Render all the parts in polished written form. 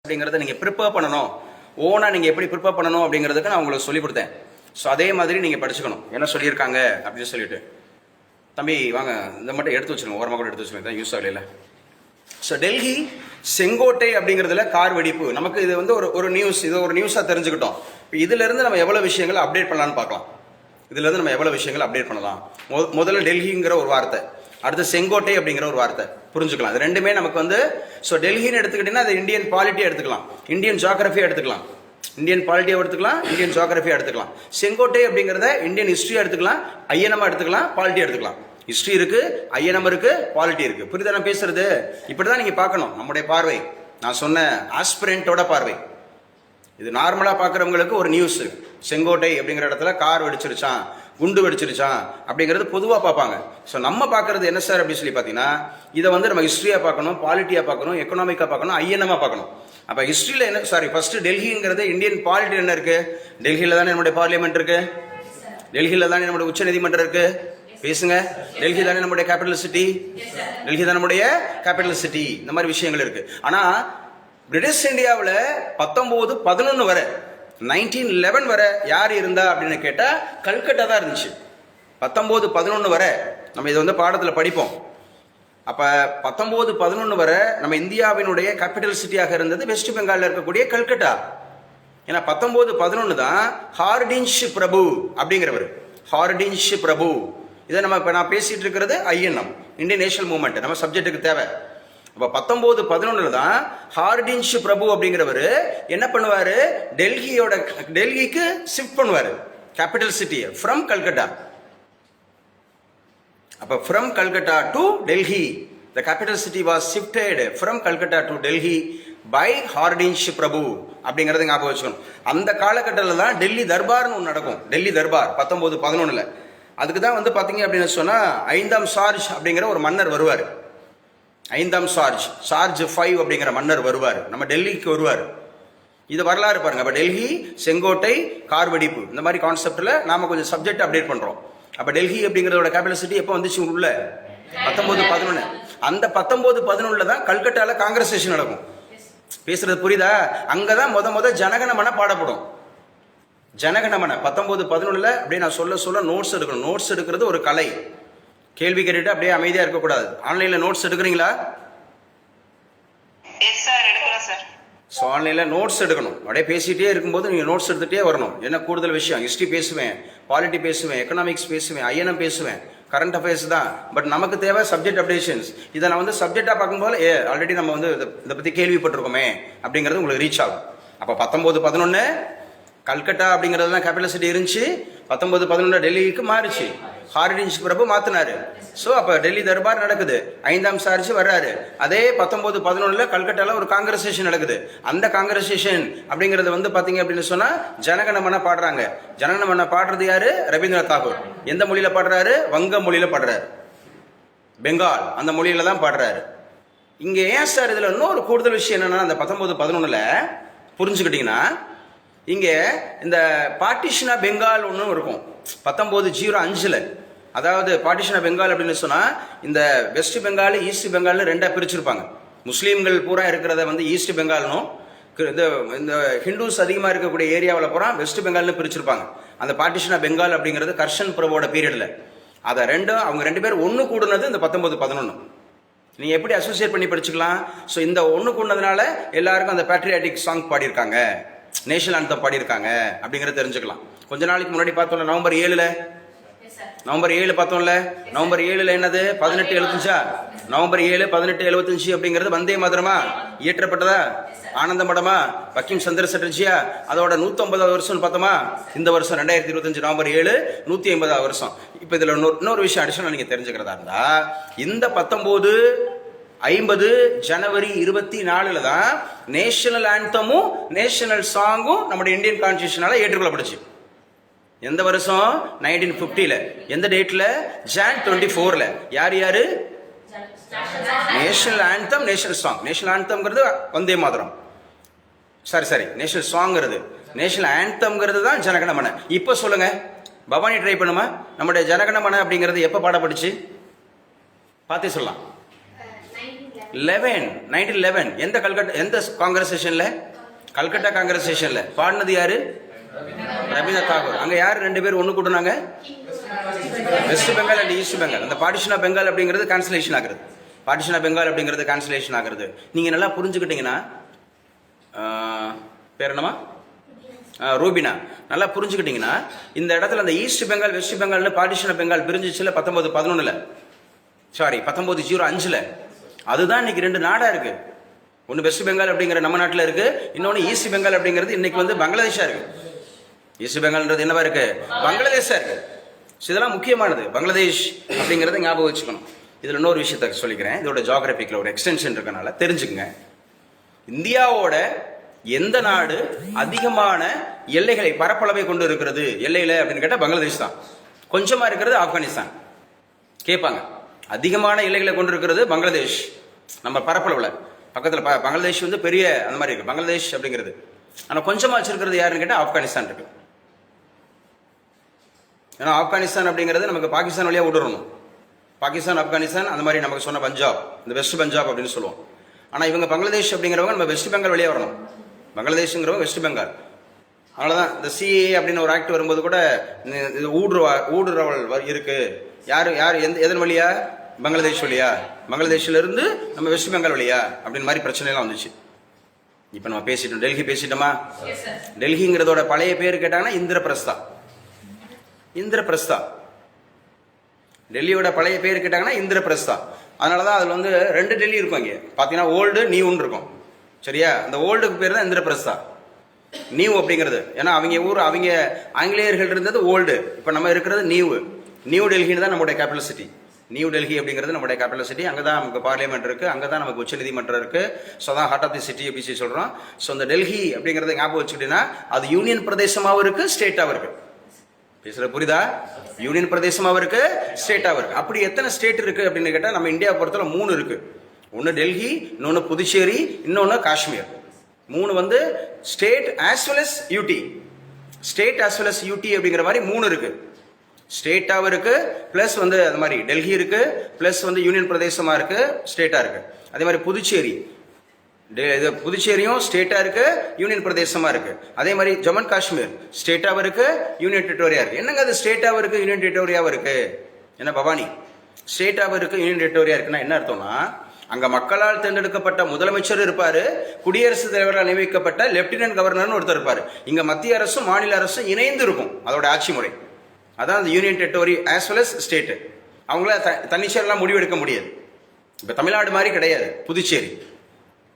அப்படிங்கிறத நீங்கள் ப்ரிப்பேர் பண்ணணும். ஓனாக நீங்கள் எப்படி ப்ரிப்பேர் பண்ணணும் அப்படிங்கிறதுக்கு நான் உங்களுக்கு சொல்லிக் கொடுத்தேன். ஸோ அதே மாதிரி நீங்கள் படிச்சுக்கணும். என்ன சொல்லியிருக்காங்க அப்படின்னு சொல்லிட்டு, தம்பி வாங்க இந்த மட்டும் எடுத்து வச்சுருங்க, ஓரமாக கூட எடுத்து வச்சுருங்க, யூஸ் ஆகல. ஸோ டெல்லி செங்கோட்டை அப்படிங்கிறதுல கார் வெடிப்பு, நமக்கு இது வந்து ஒரு நியூஸ், இது ஒரு நியூஸாக தெரிஞ்சுக்கிட்டோம். இப்போ இதிலேருந்து நம்ம எவ்வளோ விஷயங்களை அப்டேட் பண்ணலான்னு பார்க்கலாம். இதுலேருந்து நம்ம எவ்வளோ விஷயங்கள் அப்டேட் பண்ணலாம். முதல்ல டெல்லிங்கிற ஒரு வார்த்தை, அடுத்து செங்கோட்டை அப்படிங்கிற ஒரு வார்த்தை புரிஞ்சுக்கலாம். அது ரெண்டுமே நமக்கு வந்து, ஸோ டெல்லின்னு எடுத்துக்கிட்டீங்கன்னா அது இந்தியன் பாலிட்டியை எடுத்துக்கலாம், இந்தியன் ஜியோகிராஃபியை எடுத்துக்கலாம், இந்தியன் பாலிட்டியை எடுத்துக்கலாம், இந்தியன் ஜியோகிராஃபியை எடுத்துக்கலாம். செங்கோட்டை அப்படிங்கிறத இந்தியன் ஹிஸ்ட்ரியை எடுத்துக்கலாம், ஐஎன்எம் எடுத்துக்கலாம், பாலிட்டி எடுத்துக்கலாம். ஹிஸ்ட்ரி இருக்கு, ஐஎன்எம் இருக்கு, பாலிட்டி இருக்கு. புரியுதா நான் பேசுறது? இப்படிதான் நீங்க பார்க்கணும். நம்முடைய பார்வை, நான் சொன்ன ஆஸ்பிரண்டோட பார்வை. இது நார்மலா பார்க்குறவங்களுக்கு ஒரு நியூஸ், செங்கோட்டை அப்படிங்கிற இடத்துல கார் வெடிச்சிருச்சான், குண்டு வெடிச்சிருச்சான் அப்படிங்கிறது பொதுவாக பார்ப்பாங்க. ஸோ நம்ம பார்க்கறது என்ன சார் அப்படின்னு சொல்லி பார்த்தீங்கன்னா, இதை வந்து நம்ம ஹிஸ்ட்ரியாக பார்க்கணும், பாலிட்டியாக பார்க்கணும், எக்கனாமிக்காக பார்க்கணும், ஐஎன்எம்மாக பார்க்கணும். அப்போ ஹிஸ்ட்ரியில் என்ன, ஃபர்ஸ்ட் டெல்லிங்கிறது இந்தியன் பாலிட்டி என்ன இருக்கு? டெல்லியில் தானே நம்முடைய பார்லிமெண்ட் இருக்கு, டெல்லியில் தானே நம்முடைய உச்ச நீதிமன்றம் இருக்கு. பேசுங்க. டெல்லி தானே நம்முடைய கேபிட்டல் சிட்டி, டெல்லி தான் நம்முடைய கேபிட்டல் சிட்டி. இந்த மாதிரி விஷயங்கள் இருக்கு. ஆனா பிரிட்டிஷ் இந்தியாவில் 1911 வரை, 1911 வரை யார் இருந்தா அப்படின்னு கேட்டா கல்கட்டா தான் இருந்துச்சு. 1911 வரை நம்ம இதை வந்து பாடத்தில் படிப்போம். அப்ப 1911 வரை நம்ம இந்தியாவினுடைய கேபிட்டல் சிட்டியாக இருந்தது வெஸ்ட் பெங்காலில் இருக்கக்கூடிய கல்கட்டா. ஏன்னா 1911 தான் ஹார்டின்ஜ் பிரபு அப்படிங்கிறவர், ஹார்டின்ஜ் பிரபு. இதை நம்ம இப்போ நான் பேசிட்டு இருக்கிறது ஐஎன்எம், இந்தியன் நேஷனல் மூவ்மெண்ட், நம்ம சப்ஜெக்ட்டுக்கு தேவை. அப்போ 1911 தான் ஹார்டின்ஜ் பிரபு அப்படிங்கிறவர் என்ன பண்ணுவாரு, டெல்லிக்கு ஷிஃப்ட் பண்ணுவாரு கேபிட்டல் சிட்டியை ஃப்ரம் கல்கட்டா. அப்போ from Calcutta to Delhi, the capital city was shifted from Calcutta to Delhi by Hardinge பிரபு அப்படிங்கறத ஞாபகம் வச்சுக்கணும். அந்த காலகட்டத்தில் தான் டெல்லி தர்பார்னு ஒன்று நடக்கும். டெல்லி தர்பார் 1911. அதுக்கு தான் வந்து பார்த்தீங்க அப்படின்னு சொன்னால் 5ஆம் சார்ஜ் அப்படிங்கிற ஒரு மன்னர் வருவார். 5ஆம் சார்ஜ் 5 அப்படிங்கிற மன்னர் வருவார், நம்ம டெல்லிக்கு வருவார். இது வரலாறு பாருங்க. அப்போ டெல்லி, செங்கோட்டை, கார் வெடிப்பு, இந்த மாதிரி கான்செப்டில் நாம கொஞ்சம் சப்ஜெக்ட் அப்டேட் பண்ணுறோம். அப்போ டெல்லி அப்படிங்கிறதோட கேபிட்டல் சிட்டி எப்போ வந்துச்சு உள்ள? 1911. அந்த 1911 தான் கல்கட்டாவில் காங்கிரஸேஷன் நடக்கும். பேசுறது புரியுதா? அங்கதான் முத ஜனகணமன பாடப்படும். ஜனகணமன 1911 அப்படியே நான் சொல்ல நோட்ஸ் எடுக்கணும். நோட்ஸ் எடுக்கிறது ஒரு கலை. கேள்வி கேட்டுட்டு அப்படியே அமைதியா இருக்கக்கூடாது. ஆன்லைன்ல நோட்ஸ் எடுக்கிறீங்களா? ஸோ ஆன்லைனில் நோட்ஸ் எடுக்கணும். அப்படியே பேசிகிட்டே இருக்கும்போது நீங்கள் நோட்ஸ் எடுத்துகிட்டே வரணும். என்ன கூடுதல் விஷயம், ஹிஸ்ட்ரி பேசுவேன், பாலிட்டி பேசுவேன், எக்கனாமிக்ஸ் பேசுவேன், ஐஎன்எம் பேசுவேன், கரண்ட் அஃபேர்ஸ் தான். பட் நமக்கு தேவை சப்ஜெக்ட் அப்டேஷன்ஸ். இதை நான் வந்து சப்ஜெக்டாக பார்க்கும்போது ஆல்ரெடி நம்ம வந்து இதை பற்றி கேள்விப்பட்டிருக்கோமே அப்படிங்கிறது உங்களுக்கு ரீச் ஆகும். அப்போ 1911 கல்கட்டா அப்படிங்கிறது தான் கேபிட்டல் சிட்டி இருந்துச்சு. 1911 டெல்லிக்கு மாறிச்சு, ஹார்டின்ஜ் பிரபு மாத்தினாரு. ஸோ அப்போ டெல்லி தர்பார் நடக்குது, 5ஆம் சார்ஜ் வர்றாரு. அதே 1911 கல்கட்டாவில் ஒரு காங்கிரஸேஷன் நடக்குது. அந்த காங்கிரஸேஷன் அப்படிங்கிறது வந்து பார்த்தீங்க அப்படின்னு சொன்னால் ஜனகணமன பாடுறாங்க. ஜனகணமன பாடுறது யாரு? ரவீந்திரநாத் தாகூர். எந்த மொழியில பாடுறாரு? வங்க மொழியில பாடுறாரு, பெங்கால் அந்த மொழியில தான் பாடுறாரு. இங்கே ஏன் சார் இதில் இன்னொரு கூடுதல் விஷயம் என்னன்னா, அந்த 1911 புரிஞ்சுக்கிட்டீங்கன்னா, இங்கே இந்த பார்ட்டிஷனா பெங்கால் ஒன்றும் இருக்கும் 1905. அதாவது பார்ட்டிஷனா பெங்கால் அப்படின்னு சொன்னால் இந்த வெஸ்ட் பெங்கால், ஈஸ்ட் பெங்கால்னு ரெண்டாக பிரிச்சிருப்பாங்க. முஸ்லீம்கள் பூரா இருக்கிறத வந்து ஈஸ்ட் பெங்கால்னும், இந்த ஹிந்துஸ் அதிகமாக இருக்கக்கூடிய ஏரியாவில் பூரா வெஸ்ட் பெங்கால்னு பிரிச்சிருப்பாங்க. அந்த பார்ட்டிஷனா பெங்கால் அப்படிங்கிறது கர்ஷன் பிரபுவோட பீரியடில். அதை அவங்க ரெண்டு பேரும் ஒன்று கூடுனது இந்த 1911. நீங்கள் எப்படி அசோசியேட் பண்ணி படிச்சுக்கலாம். ஸோ இந்த ஒன்று கூடுனதுனால எல்லாருக்கும் அந்த பேட்ரியாட்டிக் சாங் பாடியிருக்காங்க, நேஷனல் ஆந்தம் பாடியிருக்காங்க அப்படிங்கிறத தெரிஞ்சுக்கலாம். கொஞ்ச நாளைக்கு முன்னாடி பார்த்தோம்ல, நவம்பர் 7 பார்த்தோம்ல. நவம்பர் 7 என்னது? 1875. நவம்பர் 7 1875 அப்படிங்கிறது வந்தே மாதரமா இயற்றப்பட்டதா? ஆனந்த மடமா? பக்கிம் சந்திர சட்டர்ஜியா? அதோட 150வது வருஷம் பார்த்தோமா? இந்த வருஷம் 2025 நவம்பர் 7 150வது வருஷம். இப்போ இதில் இன்னொரு விஷயம் அடிஷனல் நீங்கள் தெரிஞ்சுக்கிறதா இருந்தா, இந்த 1950 ஜனவரி 24 தான் நேஷனல் ஆந்தமும் நேஷனல் சாங்கும் நம்முடைய இந்தியன் கான்ஸ்டிடியூஷனால ஏற்றுக்கொள்ளப்பட்டுச்சு. எந்த வருஷம்? 1950. எந்த டேட்ல? ஜான் 24. யாரு? National anthem, national song. National ஆந்தம்ங்கிறது வந்தே மாதரம், சரி நேஷனல் சாங்கிறது. நேஷனல் ஆந்தம்ங்கிறது தான் ஜனகணமன. இப்போ சொல்லுங்க, பவானி ட்ரை பண்ணுமா, நம்முடைய ஜனகணமன அப்படிங்கிறது எப்போ பாடப்பட்டுச்சு? பார்த்தே சொல்லலாம். 1911 எந்த கல்கட்டா எந்த காங்கிரஸ் செஷன்ல? கல்கட்டா காங்கிரஸ் செஷன்ல பாடினது யாரு? ரவீந்திரநாத் தாகூர். அங்க யாரு ரெண்டு பேரும் ஒண்ணு கூட்டினாங்க? West Bengal and East Bengal. அந்த பார்ட்டிஷன் ஆஃப் பெங்கால் அப்படிங்கிறது கேன்சலேஷன் ஆகுறது. பார்ட்டிஷன் ஆஃப் பெங்கால் அப்படிங்கிறது கேன்சலேஷன் ஆகுறது. நீங்க நல்லா புரிஞ்சுக்கிட்டீங்கன்னா, பேர் என்னமா? ரூபினா. நல்லா புரிஞ்சுக்கிட்டீங்கன்னா, இந்த இடத்துல அந்த ஈஸ்ட் பெங்கால் வெஸ்ட் பெங்கால்னு பார்ட்டிஷன் ஆஃப் பெங்கால் பிரிஞ்சிச்சுல 1911, சாரி 1905. அதுதான் இன்னைக்கு ரெண்டு நாடா இருக்கு. ஒன்று வெஸ்ட் பெங்கால் அப்படிங்கிற நம்ம நாட்டில் இருக்கு, இன்னொன்று ஈஸ்ட் பெங்கால் அப்படிங்கிறது இன்னைக்கு வந்து பங்களாதேஷா இருக்கு. ஈஸ்ட் பெங்கால்ன்றது என்னவா இருக்கு? பங்களாதேஷா இருக்கு. இதெல்லாம் முக்கியமானது. பங்களாதேஷ் அப்படிங்கிறத ஞாபகம் வச்சுக்கணும். இதில் இன்னொரு விஷயத்த சொல்லிக்கிறேன். இதோட ஜியாகிரபிக்கில் ஒரு எக்ஸ்டென்ஷன் இருக்கனால தெரிஞ்சுக்கங்க. இந்தியாவோட எந்த நாடு அதிகமான எல்லைகளை பரப்பளவை கொண்டு இருக்கிறது எல்லையில அப்படின்னு கேட்டால் பங்களாதேஷ் தான். கொஞ்சமா இருக்கிறது ஆப்கானிஸ்தான். கேட்பாங்க, அதிகமான எல்லைகளை கொண்டு இருக்கிறது பங்களாதேஷ் நம்ம பரப்பளவுல. பக்கத்தில் பங்களாதேஷ் வந்து பெரிய அந்த மாதிரி இருக்கு பங்களாதேஷ் அப்படிங்கிறது. ஆனால் கொஞ்சமா வச்சிருக்கிறது யாருன்னு கேட்டால் ஆப்கானிஸ்தான் இருக்கு. ஏன்னா ஆப்கானிஸ்தான் அப்படிங்கிறது நமக்கு பாகிஸ்தான் வழியாக விட்டுறணும். பாகிஸ்தான் ஆப்கானிஸ்தான் அந்த மாதிரி நமக்கு சொன்ன பஞ்சாப், இந்த வெஸ்ட் பஞ்சாப் அப்படின்னு சொல்லுவோம். ஆனால் இவங்க பங்களாதேஷ் அப்படிங்கிறவங்க நம்ம வெஸ்ட் பெங்கால் வழியாக வரணும். பங்களாதேஷ்ங்கிறவங்க வெஸ்ட் பெங்கால். அதனாலதான் இந்த சிஏ அப்படின்னு ஒரு ஆக்ட் வரும்போது கூட ஊடுருவல் இருக்கு. யாரு யார் எதன் வழியா? பங்களாதேஷ் வழியா? பங்களாதேஷ்ல இருந்து நம்ம வெஸ்ட் பெங்கால் வழியா அப்படின்னு மாதிரி பிரச்சனை எல்லாம் வந்துச்சு. இப்ப நம்ம பேசிட்டோம். டெல்லி பேசிட்டோமா? டெல்லிங்கிறதோட பழைய பேர் கேட்டாங்கன்னா இந்திரபிரஸ்தா. இந்திரபிரஸ்தா டெல்லியோட பழைய பேர் கேட்டாங்கன்னா இந்திரபிரஸ்தா. அதனாலதான் அதுல வந்து ரெண்டு டெல்லி இருக்கும். இங்க பாத்தீங்கன்னா ஓல்டு நியூன்னு இருக்கும். சரியா? அந்த ஓல்டுக்கு பேர் தான் இந்திரபிரஸ்தா. நியூ அப்படிங்கிறது ஏன்னா அவங்க ஊர், அவங்க ஆங்கிலேயர்கள் இருந்தது ஓல்டு. இப்ப நம்ம இருக்கிறது நியூ. நியூ டெல்லின்னு தான் நம்மளுடைய கேபிட்டல் சிட்டி. நியூ டெல்லி அப்படிங்கிறது நம்மளுடைய கேபிட்டல் சிட்டி. அங்கே தான் நமக்கு பார்லிமெண்ட் இருக்கு, அங்கே தான் நமக்கு உச்சநீதிமன்றம் இருக்கு. ஸோ தான் ஹார்ட் ஆஃப் தி சிட்டி அப்படி சொல்றோம். ஸோ இந்த டெல்லி அப்படிங்கிறத ஞாபகம் வச்சுக்கிட்டீங்கன்னா அது யூனியன் பிரதேசமாகவும் இருக்கு, ஸ்டேட்டாகவும் இருக்கு. பேசுற புரியுதா? யூனியன் பிரதேசமாகவும் இருக்கு, ஸ்டேட்டாகவும் இருக்கு. அப்படி எத்தனை ஸ்டேட் இருக்கு அப்படின்னு கேட்டால் நம்ம இந்தியா பொறுத்தவரை 3 இருக்கு. ஒன்று டெல்லி, இன்னொன்று புதுச்சேரி, இன்னொன்று காஷ்மீர். 3 வந்து state as well as UT. State as well as UT அப்படிங்கிற மாதிரி 3 இருக்கு. ஸ்டேட்டாவும் இருக்கு, பிளஸ் வந்து அந்த மாதிரி டெல்லி இருக்கு, பிளஸ் வந்து யூனியன் பிரதேசமா இருக்கு, ஸ்டேட்டா இருக்கு. அதே மாதிரி புதுச்சேரி, புதுச்சேரியும் ஸ்டேட்டா இருக்கு, யூனியன் பிரதேசமா இருக்கு. அதே மாதிரி ஜம்மு காஷ்மீர் ஸ்டேட்டாவும் இருக்கு, யூனியன் டெரிட்டோரியா இருக்கு. என்னங்க அது ஸ்டேட்டாவும் இருக்கு, யூனியன் டெரிட்டோரியாவும் இருக்கு? என்ன பவானி, ஸ்டேட்டாவும் இருக்கு, யூனியன் டெரிட்டோரியா இருக்குன்னா என்ன அர்த்தம்னா, அங்க மக்களால் தேர்ந்தெடுக்கப்பட்ட முதலமைச்சர் இருப்பாரு, குடியரசுத் தலைவரால் நியமிக்கப்பட்ட லெப்டினன்ட் கவர்னர்னு ஒருத்தர் இருப்பாரு. இங்க மத்திய அரசும் மாநில அரசும் இணைந்து இருக்கும் அதோட ஆட்சி முறை. அதான் அந்த union territory as well as state. அவங்கள தன்னிச்சையெல்லாம் முடிவெடுக்க முடியாது. இப்ப தமிழ்நாடு மாதிரி கிடையாது புதுச்சேரி.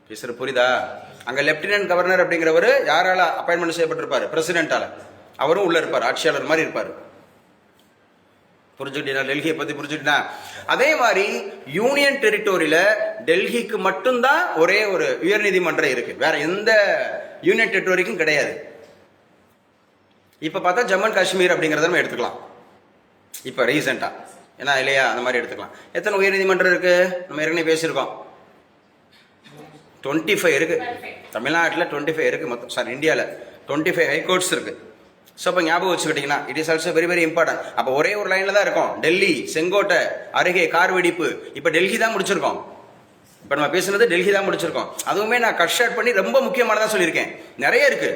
பேசுற புரியுதா? அங்க லெப்டினன்ட் கவர்னர் அப்படிங்கிறவர் யாரால அப்பாயின்மெண்ட் செய்யப்பட்டிருப்பாரு? பிரசிடென்டால. அவரும் உள்ள இருப்பார், ஆட்சியாளர் மாதிரி இருப்பாரு. புரிஞ்சுக்கிட்டீங்களா? டெல்லியை பத்தி புரிஞ்சுக்கிட்டா? அதே மாதிரி யூனியன் டெரிட்டோரியில டெல்லிக்கு மட்டும்தான் ஒரே ஒரு உயர் நீதிமன்றம் இருக்கு, வேற எந்த யூனியன் டெரிட்டோரிக்கும் கிடையாது. இப்ப பார்த்தா ஜம்மு காஷ்மீர் அப்படிங்கறத நம்ம எடுத்துக்கலாம். இப்ப ரீசெண்டா ஏன்னா இல்லையா அந்த மாதிரி எடுத்துக்கலாம். எத்தனை உயர் நீதிமன்றம் இருக்கு? நம்ம ஏற்கனவே பேசியிருக்கோம். 25 இருக்கு. தமிழ்நாட்டில் 25 இருக்கு மொத்தம். சாரி, இந்தியாவில் 25 ஹைகோர்ட்ஸ் இருக்கு. ஸோ அப்போ ஞாபகம் வச்சுக்கிட்டீங்கன்னா it is also very very important. அப்போ ஒரே ஒரு லைன்ல தான் இருக்கும். டெல்லி, செங்கோட்டை அருகே கார் வெடிப்பு. இப்போ டெல்லி தான் முடிச்சிருக்கோம். இப்போ நம்ம பேசுனது டெல்லி தான் முடிச்சிருக்கோம். அதுவுமே நான் கட் ஷார்ட் பண்ணி ரொம்ப முக்கியமானதான் சொல்லியிருக்கேன். நிறைய இருக்கு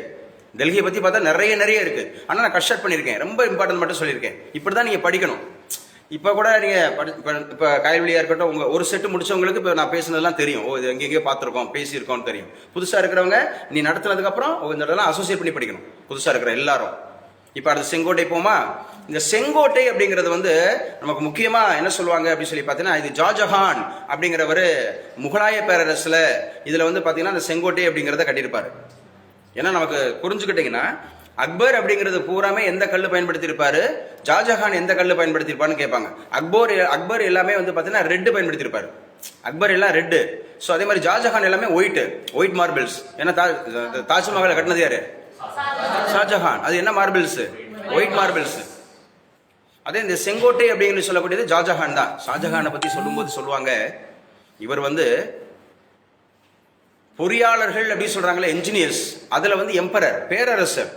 டெல்லியை பத்தி பார்த்தா, நிறைய இருக்கு. ஆனால் நான் கட் ஷார்ட் பண்ணியிருக்கேன், ரொம்ப இம்பார்ட்டன்ட் மட்டும் சொல்லியிருக்கேன். இப்படி தான் நீங்க படிக்கணும். இப்போ கூட நீங்கள் இப்போ காய்வெளியாக இருக்கட்டும், உங்கள் ஒரு செட்டு முடிச்சவங்களுக்கு இப்போ நான் பேசுனதெல்லாம் தெரியும். ஓ, இது எங்கெங்கேயோ பார்த்துருக்கோம், பேசியிருக்கோம்னு தெரியும். புதுசாக இருக்கிறவங்க நீ நடத்துனதுக்கப்புறம் இந்த இடம்லாம் அசோசியேட் பண்ணி படிக்கணும், புதுசாக இருக்கிற எல்லாரும். இப்போ அடுத்து செங்கோட்டை போமா? இந்த செங்கோட்டை அப்படிங்கிறது வந்து நமக்கு முக்கியமாக என்ன சொல்லுவாங்க அப்படின்னு சொல்லி பார்த்தீங்கன்னா, இது ஷாஜஹான் அப்படிங்கிறவர் முகலாய பேரரசில் இதில் வந்து பார்த்தீங்கன்னா இந்த செங்கோட்டை அப்படிங்கிறத கட்டியிருப்பாரு. ஏன்னா நமக்கு புரிஞ்சுக்கிட்டீங்கன்னா, அக்பர் அப்படிங்கிறது பூராமே எந்த கல் பயன்படுத்தி இருப்பாரு, ஷாஜஹான் எந்த கல் பயன்படுத்தி இருப்பாருன்னு கேட்பாங்க. அக்பர் எல்லாமே வந்து பார்த்தீங்கன்னா ரெட்டு பயன்படுத்தி இருப்பாரு. அக்பர் எல்லாம் ரெட்டு. ஸோ அதே மாதிரி ஷாஜஹான் எல்லாமே ஒயிட் மார்பிள்ஸ். ஏன்னா தாஜ்மஹாலை கட்டினது யாரு? ஷாஜஹான். அது என்ன மார்பிள்ஸ்? White marbles. அதே இந்த செங்கோட்டை அப்படிங்கிற சொல்லக்கூடியது ஷாஜஹான் தான். ஷாஜஹானை பத்தி சொல்லும்போது சொல்லுவாங்க, இவர் வந்து பொறியாளர்கள் அப்படின்னு சொல்றாங்களே, என்ஜினியர்ஸ், அதுல வந்து எம்பரர், பேரரசர்.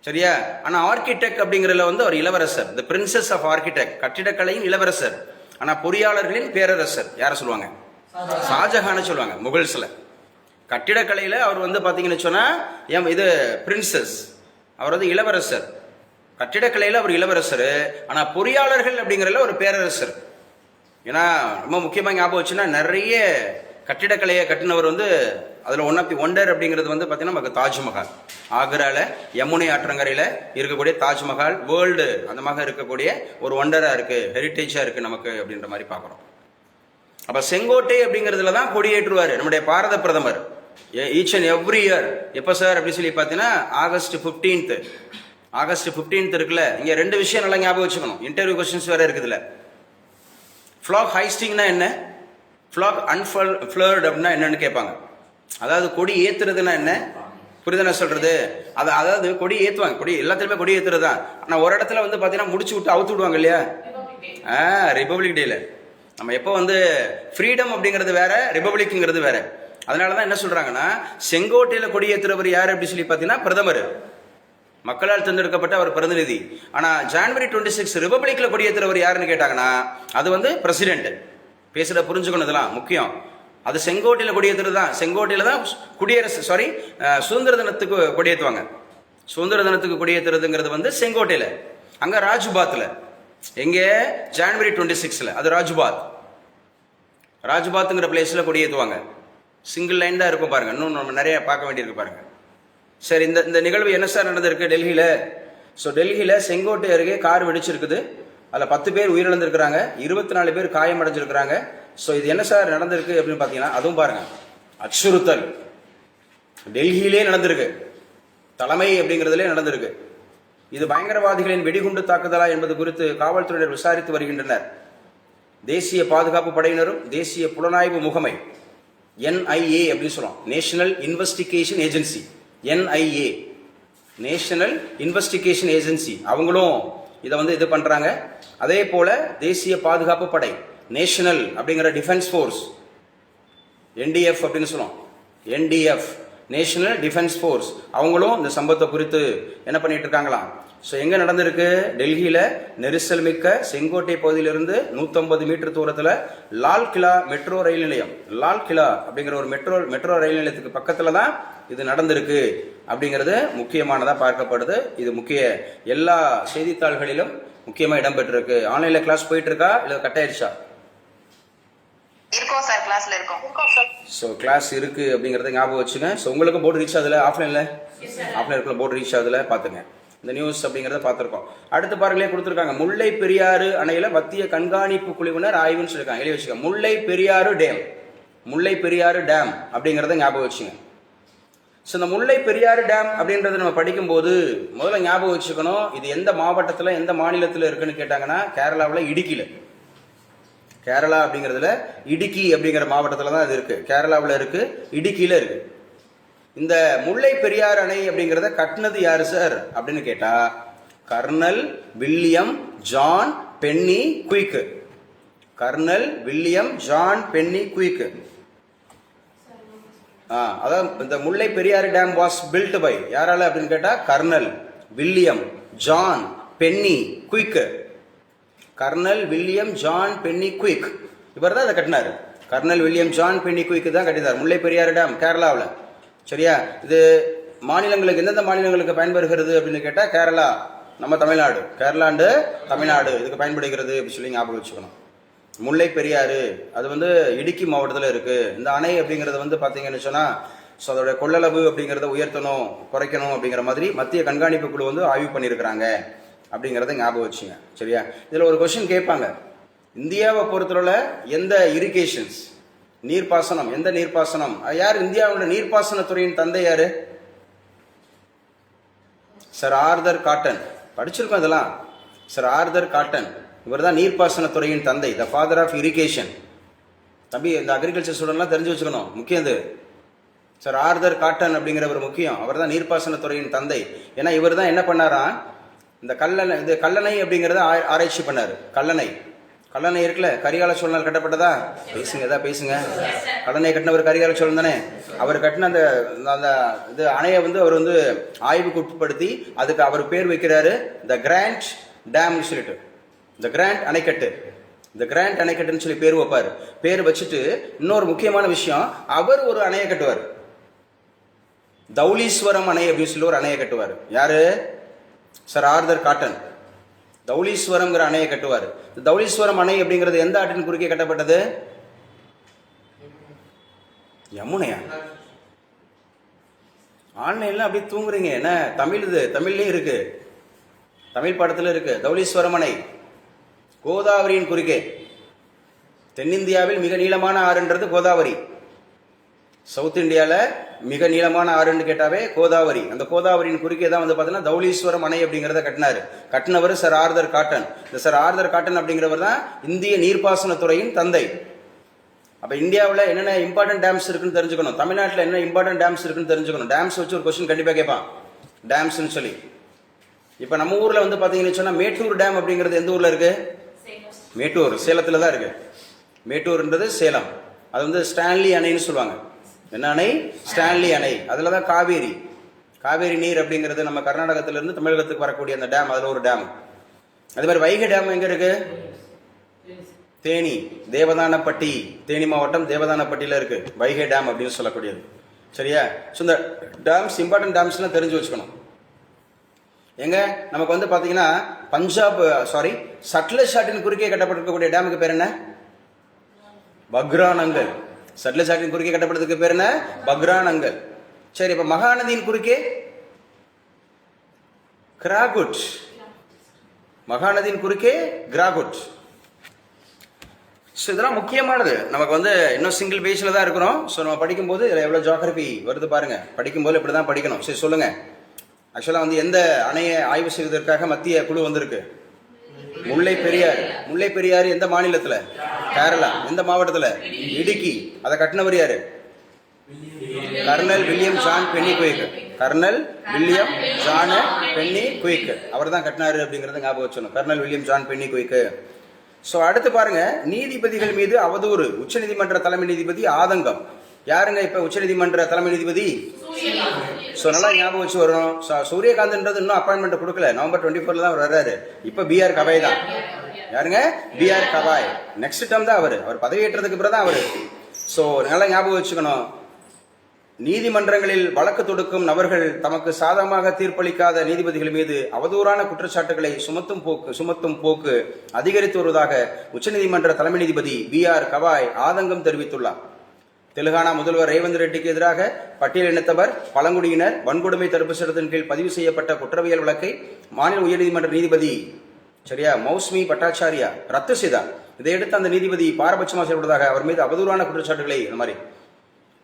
சரியா? ஆனா ஆர்கிடெக்ட் அப்படிங்கிறதுல வந்து அவர் இளவரசர், தி பிரின்சஸ் ஆஃப் ஆர்கிடெக்ட், கட்டிடக்கலையின் இளவரசர். ஆனா பொறியாளர்களின் பேரரசர் யார சொல்லுவாங்க? ஷாஜஹான்னு சொல்லுவாங்க முகல்ஸ்ல. கட்டிடக்கலையில் அவர் வந்து பார்த்தீங்கன்னு சொன்னால் இது பிரின்சஸ், அவர் வந்து இளவரசர். கட்டிடக்கலையில் அவர் இளவரசர், ஆனால் பொறியாளர்கள் அப்படிங்கிறதுல ஒரு பேரரசர். ஏன்னா ரொம்ப முக்கியமாக ஞாபகம் வச்சுன்னா நிறைய கட்டிடக்கலையை கட்டினவர் வந்து அதில் ஒன் ஆஃப் தி ஒண்டர் அப்படிங்கிறது வந்து பார்த்தீங்கன்னா நமக்கு தாஜ்மஹால். ஆக்ராவில் யமுனை ஆற்றங்கரையில் இருக்கக்கூடிய தாஜ்மஹால் வேர்ல்டு அந்த மாதிரி இருக்கக்கூடிய ஒரு ஒண்டராக இருக்குது, ஹெரிட்டேஜாக இருக்குது நமக்கு அப்படின்ற மாதிரி பார்க்குறோம். அப்போ செங்கோட்டை அப்படிங்கிறதுல தான் கொடியேற்றுவார் நம்முடைய பாரத பிரதமர் ஈச் அண்ட் எவ்ரி இயர். எப்போ சார் அப்படின்னு சொல்லி பார்த்தீங்கன்னா ஆகஸ்ட் 15. ஆகஸ்ட் 15 இருக்குல்ல, இங்கே 2 விஷயம் நல்லா ஞாபகம் வச்சுக்கணும். இன்டர்வியூ கொஸ்டின்ஸ் வேறு இருக்குதுல்ல. ஃப்ளாக் ஹைஸ்டிங்னா என்ன, ஃப்ளாக் அன்ஃப்ளர்டு அப்படின்னா என்னன்னு கேட்பாங்க. அதாவது கொடி ஏற்றுறதுன்னா என்ன, புரியுது நான் சொல்றது? அதாவது கொடி ஏற்றுவாங்க, கொடி எல்லாத்துலேயுமே கொடி ஏற்றுறது தான். ஆனால் ஒரு இடத்துல வந்து பார்த்தீங்கன்னா முடிச்சு விட்டு அவுத்து விடுவாங்க இல்லையா, ரிபப்ளிக் டேல. நம்ம எப்போ வந்து ஃப்ரீடம் அப்படிங்கிறது வேற, ரிபப்ளிக்ங்கிறது வேற. அதனால தான் என்ன சொல்றாங்கன்னா செங்கோட்டையில் கொடி ஏற்றுறவர் யார் அப்படி சொல்லி பார்த்தீங்கன்னா பிரதமர், மக்களால் தேர்ந்தெடுக்கப்பட்ட அவர் பிரதிநிதி. ஆனால் ஜனவரி 26 ரிபப்ளிக்ல கொடியேற்றுறவர் யாருன்னு கேட்டாங்கன்னா அது வந்து பிரசிடென்ட். பேசுகிற புரிஞ்சுக்கணும், இதெல்லாம் முக்கியம். அது செங்கோட்டையில் கொடியேற்றுறது தான். செங்கோட்டையில் தான் குடியரசு சுதந்திர தினத்துக்கு கொடியேற்றுவாங்க. சுதந்திர தினத்துக்கு கொடியேற்றுறதுங்கிறது வந்து செங்கோட்டையில், அங்கே ராஜ்பாத்தில். எங்கே? ஜனவரி 26 அது ராஜ்பாத். ராஜ்பாத்துங்கிற பிளேஸில் கொடியேற்றுவாங்க. சிங்கிள் லைன் தான் இருக்கும் பாருங்க, இன்னும் நம்ம நிறைய பார்க்க வேண்டியிருக்கு பாருங்க. சரி, இந்த நிகழ்வு என்ன சார் நடந்திருக்கு டெல்லியில்? ஸோ டெல்லியில் செங்கோட்டை அருகே கார் வெடிச்சிருக்குது. அதில் 10 பேர் உயிரிழந்திருக்கிறாங்க, 24 பேர் காயமடைஞ்சிருக்கிறாங்க. ஸோ இது என்ன சார் நடந்திருக்கு அப்படின்னு பார்த்தீங்கன்னா அதுவும் பாருங்க, அச்சுறுத்தல் டெல்லியிலே நடந்திருக்கு, தலைமை அப்படிங்கிறதுலே நடந்திருக்கு. இது பயங்கரவாதிகளின் வெடிகுண்டு தாக்குதலா என்பது குறித்து காவல்துறையினர் விசாரித்து வருகின்றனர். தேசிய பாதுகாப்பு படையினரும் தேசிய புலனாய்வு முகமை NIA அப்படின்னு சொல்லுவோம், national investigation agency, NIA national investigation agency, அவங்களும் இதை வந்து இது பண்றாங்க. அதே போல தேசிய பாதுகாப்பு படை நேஷனல் அப்படிங்கிற டிஃபென்ஸ் ஃபோர்ஸ் NDF அப்படின்னு சொல்லுவோம், NDF நேஷனல் டிஃபென்ஸ் ஃபோர்ஸ், அவங்களும் இந்த சம்பவத்தை குறித்து என்ன பண்ணிட்டு இருக்காங்களாம். ஸோ எங்கே நடந்திருக்கு? டெல்லியில் நெரிசல் மிக்க செங்கோட்டை பகுதியிலிருந்து 150 மீட்டர் தூரத்தில் லால் கிலா மெட்ரோ ரயில் நிலையம், லால் கிலா அப்படிங்கிற ஒரு மெட்ரோ ரயில் நிலையத்துக்கு பக்கத்தில் தான் இது நடந்திருக்கு அப்படிங்கிறது முக்கியமானதாக பார்க்கப்படுது. இது முக்கிய எல்லா செய்தித்தாள்களிலும் முக்கியமாக இடம்பெற்றிருக்கு. ஆன்லைனில் கிளாஸ் போயிட்டு இருக்கா இல்லை கட் ஆயிடுச்சா? இருக்கோம் சார், கிளாஸ்ல இருக்கோம். ஸோ கிளாஸ் இருக்கு அப்படிங்கிறத ஞாபகம் வச்சுங்க. ஸோ உங்களுக்கு போர்டு ரீச் ஆகுதுல, ஆஃப்லைனில் போர்டு ரீச் ஆகுதுல, பார்த்துங்க. இந்த நியூஸ் அப்படிங்கிறத பார்த்துருக்கோம். அடுத்து பாருங்களே கொடுத்துருக்காங்க, முல்லை பெரியாறு அணையில மத்திய கண்காணிப்பு குழுவினர் ஆய்வுன்னு சொல்லியிருக்காங்க. எழுதி வச்சுக்க, முல்லை பெரியாறு டேம், முல்லை பெரியாறு டேம் அப்படிங்கிறத ஞாபகம் வச்சுங்க. ஸோ இந்த முல்லை பெரியாறு டேம் அப்படின்றத நம்ம படிக்கும்போது முதல்ல ஞாபகம் வச்சுக்கணும், இது எந்த மாவட்டத்தில் எந்த மாநிலத்தில் இருக்குன்னு கேட்டாங்கன்னா கேரளாவில் இடுக்கியில், கேரளா அப்படிங்கிறதுல இடுக்கி அப்படிங்கிற மாவட்டத்தில் தான் இது இருக்கு. கேரளாவில் இருக்கு, இடுக்கியில் இருக்கு. இந்த முல்லை பெரியாறு அணை அப்படிங்கிறத கட்டினது யாரு சார் அப்படின்னு கேட்டா colonel William John Pennycuick. Colonel William John Pennycuick. அதான் இந்த Mullai Periyar dam was built by யாரால அப்படின்னு கேட்டா colonel William John Pennycuick. Colonel William John Pennycuick இவர் தான் அதை கட்டினார். Colonel William John Pennycuick தான் கட்டினார் முல்லை பெரியாறு டேம் கேரளாவில். சரியா? இது மாநிலங்களுக்கு எந்தெந்த மாநிலங்களுக்கு பயன்படுகிறது அப்படின்னு கேட்டால் கேரளா, நம்ம தமிழ்நாடு, கேரளாண்டு தமிழ்நாடு இதுக்கு பயன்படுகிறது அப்படின்னு சொல்லி ஞாபகம் வச்சுக்கணும். முல்லை பெரியாறு அது வந்து இடுக்கி மாவட்டத்தில் இருக்கு. இந்த அணை அப்படிங்கிறது வந்து பார்த்தீங்கன்னு சொன்னால் ஸோ அதோட கொள்ளளவு அப்படிங்கிறத உயர்த்தணும் குறைக்கணும் அப்படிங்கிற மாதிரி மத்திய கண்காணிப்பு குழு வந்து ஆய்வு பண்ணியிருக்கிறாங்க அப்படிங்கிறத ஞாபகம் வச்சுங்க. சரியா? இதில் ஒரு கொஸ்டின் கேட்பாங்க, இந்தியாவை பொறுத்தவரை எந்த இரிகேஷன்ஸ் நீர்ப்பாசனம், எந்த நீர்ப்பாசனம் யார் இந்தியாவோட நீர்ப்பாசனத்துறையின் தந்தை யாரு? Sir Arthur cotton. படிச்சிருக்கோம் இதெல்லாம். சர் ஆர்தர் காட்டன் இவர் தான் நீர்ப்பாசனத்துறையின் தந்தை, த ஃபாதர் ஆஃப் இரிகேஷன். தம்பி இந்த அக்ரிகல்ச்சர் ஸ்டூடெண்ட்லாம் தெரிஞ்சு வச்சுக்கணும், முக்கியம் இது. சர் ஆர்தர் காட்டன் அப்படிங்கிறவர் முக்கியம், அவர் தான் நீர்ப்பாசனத்துறையின் தந்தை. ஏன்னா இவர் தான் என்ன பண்ணாரா, இந்த கல்லணை அப்படிங்கிறத ஆராய்ச்சி பண்ணாரு. கல்லணை இருக்குல்ல, கரிகால சோழனால் கட்டப்பட்டதா? பேசுங்க, ஏதா பேசுங்க. கல்லணை கட்டினவர் கரிகால சோழன் தானே. அவர் கட்டின அந்த இது அணையை வந்து அவர் வந்து ஆய்வுக்கு உட்படுத்தி அதுக்கு அவர் பேர் வைக்கிறாரு த கிராண்ட் டேம் சொல்லிட்டு, த கிராண்ட் அணைக்கட்டு. இந்த கிராண்ட் அணைக்கட்டுன்னு சொல்லி பேர் வைப்பார். பேர் வச்சுட்டு இன்னொரு முக்கியமான விஷயம், அவர் ஒரு அணையை கட்டுவார். தௌலீஸ்வரம் அணை அப்படின்னு சொல்லி ஒரு அணையை கட்டுவார். யாரு? சர் ஆர்தர் காட்டன் தௌலீஸ்வரம்ங்கிற அணையை கட்டுவார். தௌலீஸ்வரம் அணை அப்படிங்கிறது எந்த ஆற்றின் குறுக்கே கட்டப்பட்டது? யமுனையா? ஆன்லைன்ல அப்படியே தூங்குறீங்க என்ன? தமிழ், இது தமிழ்லயும் இருக்கு, தமிழ் படத்துல இருக்கு. தௌலீஸ்வரம் அணை கோதாவரியின் குறுக்கே. தென்னிந்தியாவில் மிக நீளமான ஆறுன்றது கோதாவரி. சவுத் இந்தியாவில் மிக நீளமான ஆறுன்னு கேட்டாவே கோதாவரி. அந்த கோதாவரியின் குறுக்கே தான் வந்து பார்த்தீங்கன்னா தௌலீஸ்வரம் அணை அப்படிங்கிறத கட்டினவர் சர் ஆர்தர் காட்டன். இந்த சர் ஆர்தர் காட்டன் அப்படிங்கிறவர் தான் இந்திய நீர்ப்பாசனத்துறையின் தந்தை. அப்போ இந்தியாவில் என்னென்ன இம்பார்ட்டன்ட் டேம்ஸ் இருக்குன்னு தெரிஞ்சுக்கணும். தமிழ்நாட்டில் என்ன இம்பார்ட்டன்ட் டேம்ஸ் இருக்குன்னு தெரிஞ்சுக்கணும். டேம்ஸ் வச்சு ஒரு கொஸ்டின் கண்டிப்பாக கேட்பான், டேம்ஸ்ன்னு சொல்லி. இப்போ நம்ம ஊரில் வந்து பார்த்தீங்கன்னு சொன்னால் மேட்டூர் டேம் அப்படிங்கிறது எந்த ஊரில் இருக்கு? மேட்டூர், சேலத்தில் தான் இருக்கு. மேட்டூர்ன்றது சேலம். அது வந்து ஸ்டான்லி அணைன்னு சொல்லுவாங்க. என்ன அணை? ஸ்டான்லி அணை. அதில் தான் காவேரி நீர் அப்படிங்கிறது நம்ம கர்நாடகத்திலிருந்து தமிழகத்துக்கு வரக்கூடிய அந்த டேம், அதில் ஒரு டேம். அதே மாதிரி வைகை டேம் எங்கே இருக்கு? தேனி, தேவதானப்பட்டி, தேனி மாவட்டம் தேவதானப்பட்டியில் இருக்கு வைகை டேம் அப்படின்னு சொல்லக்கூடியது. சரியா? ஸோ இந்த டேம்ஸ், இம்பார்ட்டன்ட் டேம்ஸ்லாம் தெரிஞ்சு வச்சுக்கணும். எங்க நமக்கு வந்து பாத்தீங்கன்னா சட்லஜ் ஆற்றின் குறுக்கே கட்டப்பட்டிருக்கக்கூடிய டேமுக்கு பேர் என்ன? பக்ரானங்கல். சட்லஜ் ஆற்றின் குறுக்கே கட்டப்பட்டதுக்கு பேர் என்ன? பக்ரானங்கல். சரி, இப்ப மகாநதியின் குறுக்கே கிராகுட். மகாநதியின் குறுக்கே கிராகுட். ஸோ இதெல்லாம் முக்கியமானது. நமக்கு வந்து இன்னும் சிங்கிள் பேஜில் தான் இருக்கிறோம். ஸோ நம்ம படிக்கும்போது இதில் எவ்வளோ ஜியாகிரபி வருது பாருங்க. படிக்கும்போது இப்படி தான் படிக்கணும். சரி சொல்லுங்க. ஆக்சுவலாக வந்து எந்த அணையை ஆய்வு செய்வதற்காக மத்திய குழு வந்திருக்கு? முல்லை பெரியாறு. முல்லை பெரியாறு எந்த மாநிலத்தில்? கேரளா. எந்த மாவட்டத்தில்? இடுக்கி. அதை கட்டினவர் யாரு? Colonel William John Pennycuick. Colonel William John Pennycuick அவர் தான் கட்டினாரு அப்படிங்கறத ஞாபகம் வச்சணும். Colonel William John Pennycuick. So அடுத்து பாருங்க, நீதிபதிகள் மீது அவதூறு. உச்சநீதிமன்ற தலைமை நீதிபதி ஆதங்கம். யாருங்க இப்ப உச்சநீதிமன்ற தலைமை நீதிபதி? ஸோ நல்லா ஞாபகம் வச்சு வரணும். சூரியகாந்த்ன்றது இன்னும் அப்பாயின்மெண்ட் கொடுக்கல, நவம்பர் 24 தான் வர்றாரு. இப்ப பிஆர் கவாய் தான். யாருங்க? பிஆர் கவாய். நெக்ஸ்ட் டேர்ம் தான் அவர் பதவியேற்றதுக்கு பிறகு தான் அவரு. ஸோ நல்லா ஞாபகம் வச்சுக்கணும். நீதிமன்றங்களில் வழக்கு தொடுக்கும் நபர்கள் தமக்கு சாதகமாக தீர்ப்பளிக்காத நீதிபதிகள் மீது அவதூறான குற்றச்சாட்டுகளை சுமத்தும் போக்கு அதிகரித்து வருவதாக உச்சநீதிமன்ற தலைமை நீதிபதி பிஆர் கவாய் ஆதங்கம் தெரிவித்துள்ளார். தெலுங்கானா முதல்வர் ரேவந்த் ரெட்டிக்கு எதிராக பட்டியலினத்தவர், பழங்குடியினர் வன்கொடுமை தடுப்பு சட்டத்தின் கீழ் பதிவு செய்யப்பட்ட குற்றவியல் வழக்கை மாநில உயர்நீதிமன்ற நீதிபதி மௌஸ்மி பட்டாச்சாரியா ரத்து செய்தார். இதையடுத்து அந்த நீதிபதி பாரபட்சமாக செயல்படுவதாக அவர் மீது அவதூறான குற்றச்சாட்டுகளை இந்த மாதிரி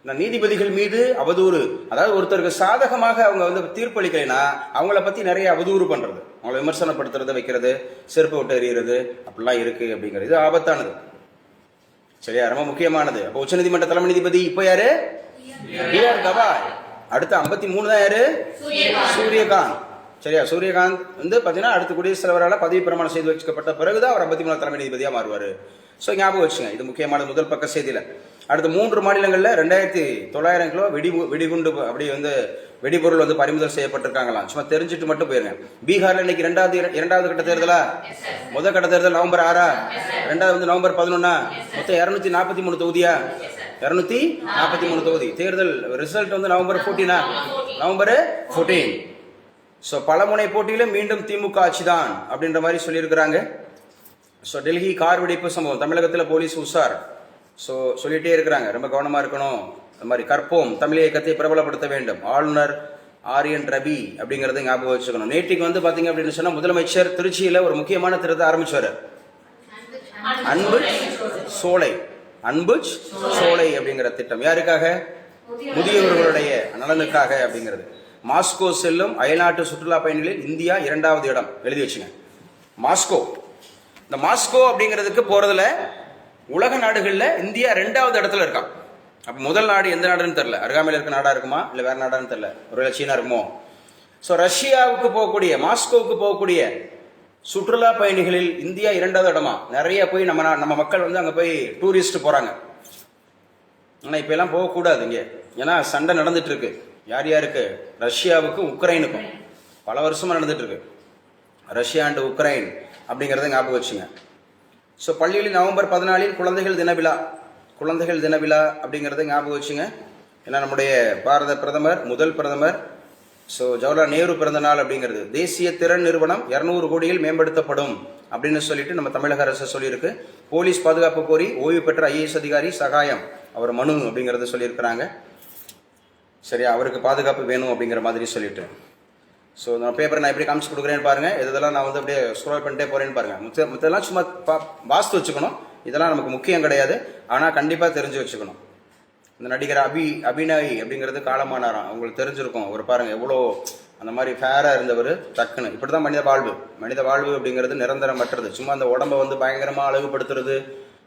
நீதிபதிகள் மீது அவதூறு, அதாவது ஒருத்தருக்கு சாதகமாக அவங்க வந்து தீர்ப்பளிக்கலைன்னா அவங்கள பத்தி நிறைய அவதூறு பண்றது, அவங்களை விமர்சனப்படுத்துறது, வைக்கிறது, செருப்பு விட்டு எறிகிறது, அப்படிலாம் இருக்கு அப்படிங்கிறது. இது ஆபத்தானது. சரியா? ரொம்ப முக்கியமானது. அப்போ உச்சநீதிமன்ற தலைமை நீதிபதி இப்ப யாரு? பிஆர் கவாய். அடுத்து 53 தான் யாரு? சூரியகாந்த். சரியா? சூரியகாந்த் வந்து பாத்தீங்கன்னா அடுத்த குடியரசுத் தலைவரால் பதவி பிரமாணம் செய்து வைக்கப்பட்ட பிறகுதான் அவர் 53 தலைமை நீதிபதியா மாறுவாரு. ஸோ ஞாபகம் வச்சுங்க, இது முக்கியமான முதல் பக்க செய்தியில. அடுத்த 3 மாநிலங்கள்ல 2900 கிலோ வெடிகுண்டு அப்படி வந்து வெடிபொருள் வந்து பறிமுதல் செய்யப்பட்டிருக்காங்களாம். சும்மா தெரிஞ்சுட்டு மட்டும் போயிருங்க. பீகார்ல இன்னைக்கு இரண்டாவது கட்ட தேர்தலா? முதல் கட்ட தேர்தல் நவம்பர் 6, ரெண்டாவது வந்து நவம்பர் 11. மொத்தம் 243 தொகுதியா? 243 தொகுதி. தேர்தல் ரிசல்ட் வந்து நவம்பர் 14. நவம்பர் 14. ஸோ பலமுனை போட்டியில மீண்டும் திமுக ஆட்சி தான் அப்படின்ற மாதிரி சொல்லியிருக்கிறாங்க. ஸோ டெல்லி கார் வெடிப்பு சம்பவம், தமிழகத்தில் போலீஸ் உஷார். ஸோ சொல்லிட்டே இருக்கிறாங்க, ரொம்ப கவனமா இருக்கணும். அது மாதிரி கற்போம் தமிழ் இயக்கத்தை பிரபலப்படுத்த வேண்டும், ஆளுநர் ஆரியன் ரவி அப்படிங்கறத ஞாபகம் வச்சுக்கணும். நேற்றுக்கு வந்து பாத்தீங்க அப்படின்னு சொன்னா முதலமைச்சர் திருச்சியில ஒரு முக்கியமான திட்டத்தை ஆரம்பிச்சாரு. அன்புச் சோலை அப்படிங்கிற திட்டம். யாருக்காக? முதியவர்களுடைய நலனுக்காக அப்படிங்கிறது. மாஸ்கோ செல்லும் அயல்நாட்டு சுற்றுலா பயணிகளில் இந்தியா 2வது இடம். எழுதி வச்சுங்க, மாஸ்கோ. இந்த மாஸ்கோ அப்படிங்கிறதுக்கு போறதுல உலக நாடுகள்ல இந்தியா 2வது இடத்துல இருக்கான். அப்ப முதல் நாடு எந்த நாடுன்னு தெரியல, அருகாமையில் இருக்க நாடா இருக்குமா இல்ல வேற நாடான்னு தெரியல, ஒருவேளை சீனா இருக்குமோ. ஸோ ரஷ்யாவுக்கு போகக்கூடிய, மாஸ்கோவுக்கு போகக்கூடிய சுற்றுலா பயணிகளில் இந்தியா 2வது இடமா. நிறைய போய் நம்ம மக்கள் வந்து அங்க போய் டூரிஸ்ட் போறாங்க. ஆனா இப்ப எல்லாம் போகக்கூடாது இங்க, ஏன்னா சண்டை நடந்துட்டு இருக்கு. யார் யாருக்கு? ரஷ்யாவுக்கும் உக்ரைனுக்கும் பல வருஷமா நடந்துட்டு இருக்கு. ரஷ்யா அண்ட் உக்ரைன் அப்படிங்கறத ஞாபகம் வச்சுங்க. ஸோ பள்ளிகளில் நவம்பர் 14 குழந்தைகள் தின விழா. குழந்தைகள் தின விழா அப்படிங்கிறத ஞாபகம் வச்சுங்க. ஏன்னா நம்முடைய பாரத பிரதமர், முதல் பிரதமர் ஸோ ஜவஹர்லால் நேரு பிறந்த நாள் அப்படிங்கிறது. தேசிய திறன் நிறுவனம் 200 கோடியில் மேம்படுத்தப்படும் அப்படின்னு சொல்லிட்டு நம்ம தமிழக அரசு சொல்லியிருக்கு. போலீஸ் பாதுகாப்பு கோரி ஓய்வு பெற்ற IAS அதிகாரி சகாயம் அவர் மனு அப்படிங்கிறத சொல்லியிருக்கிறாங்க. சரியா, அவருக்கு பாதுகாப்பு வேணும் அப்படிங்கிற மாதிரி சொல்லிட்டு. ஸோ நான் பேப்பரை நான் எப்படி காமிச்சு கொடுக்குறேன்னு பாருங்கள். இதெல்லாம் நான் வந்து அப்படியே ஸ்க்ரோல் பண்ணிட்டே போகிறேன்னு பாருங்கள். மற்றெல்லாம் சும்மா வாஸ்து வச்சுக்கணும். இதெல்லாம் நமக்கு முக்கியம் கிடையாது, ஆனால் கண்டிப்பாக தெரிஞ்சு வச்சுக்கணும். இந்த நடிகர் அபிநய் அப்படிங்கிறது காலமானாராம், அவங்களுக்கு தெரிஞ்சிருக்கும். அவர் பாருங்கள் எவ்வளோ அந்த மாதிரி ஃபேராக இருந்தவர். டக்குன்னு இப்படி தான் மனித வாழ்வு அப்படிங்கிறது நிரந்தரமற்றது. சும்மா அந்த உடம்பை வந்து பயங்கரமாக அழகுபடுத்துறது,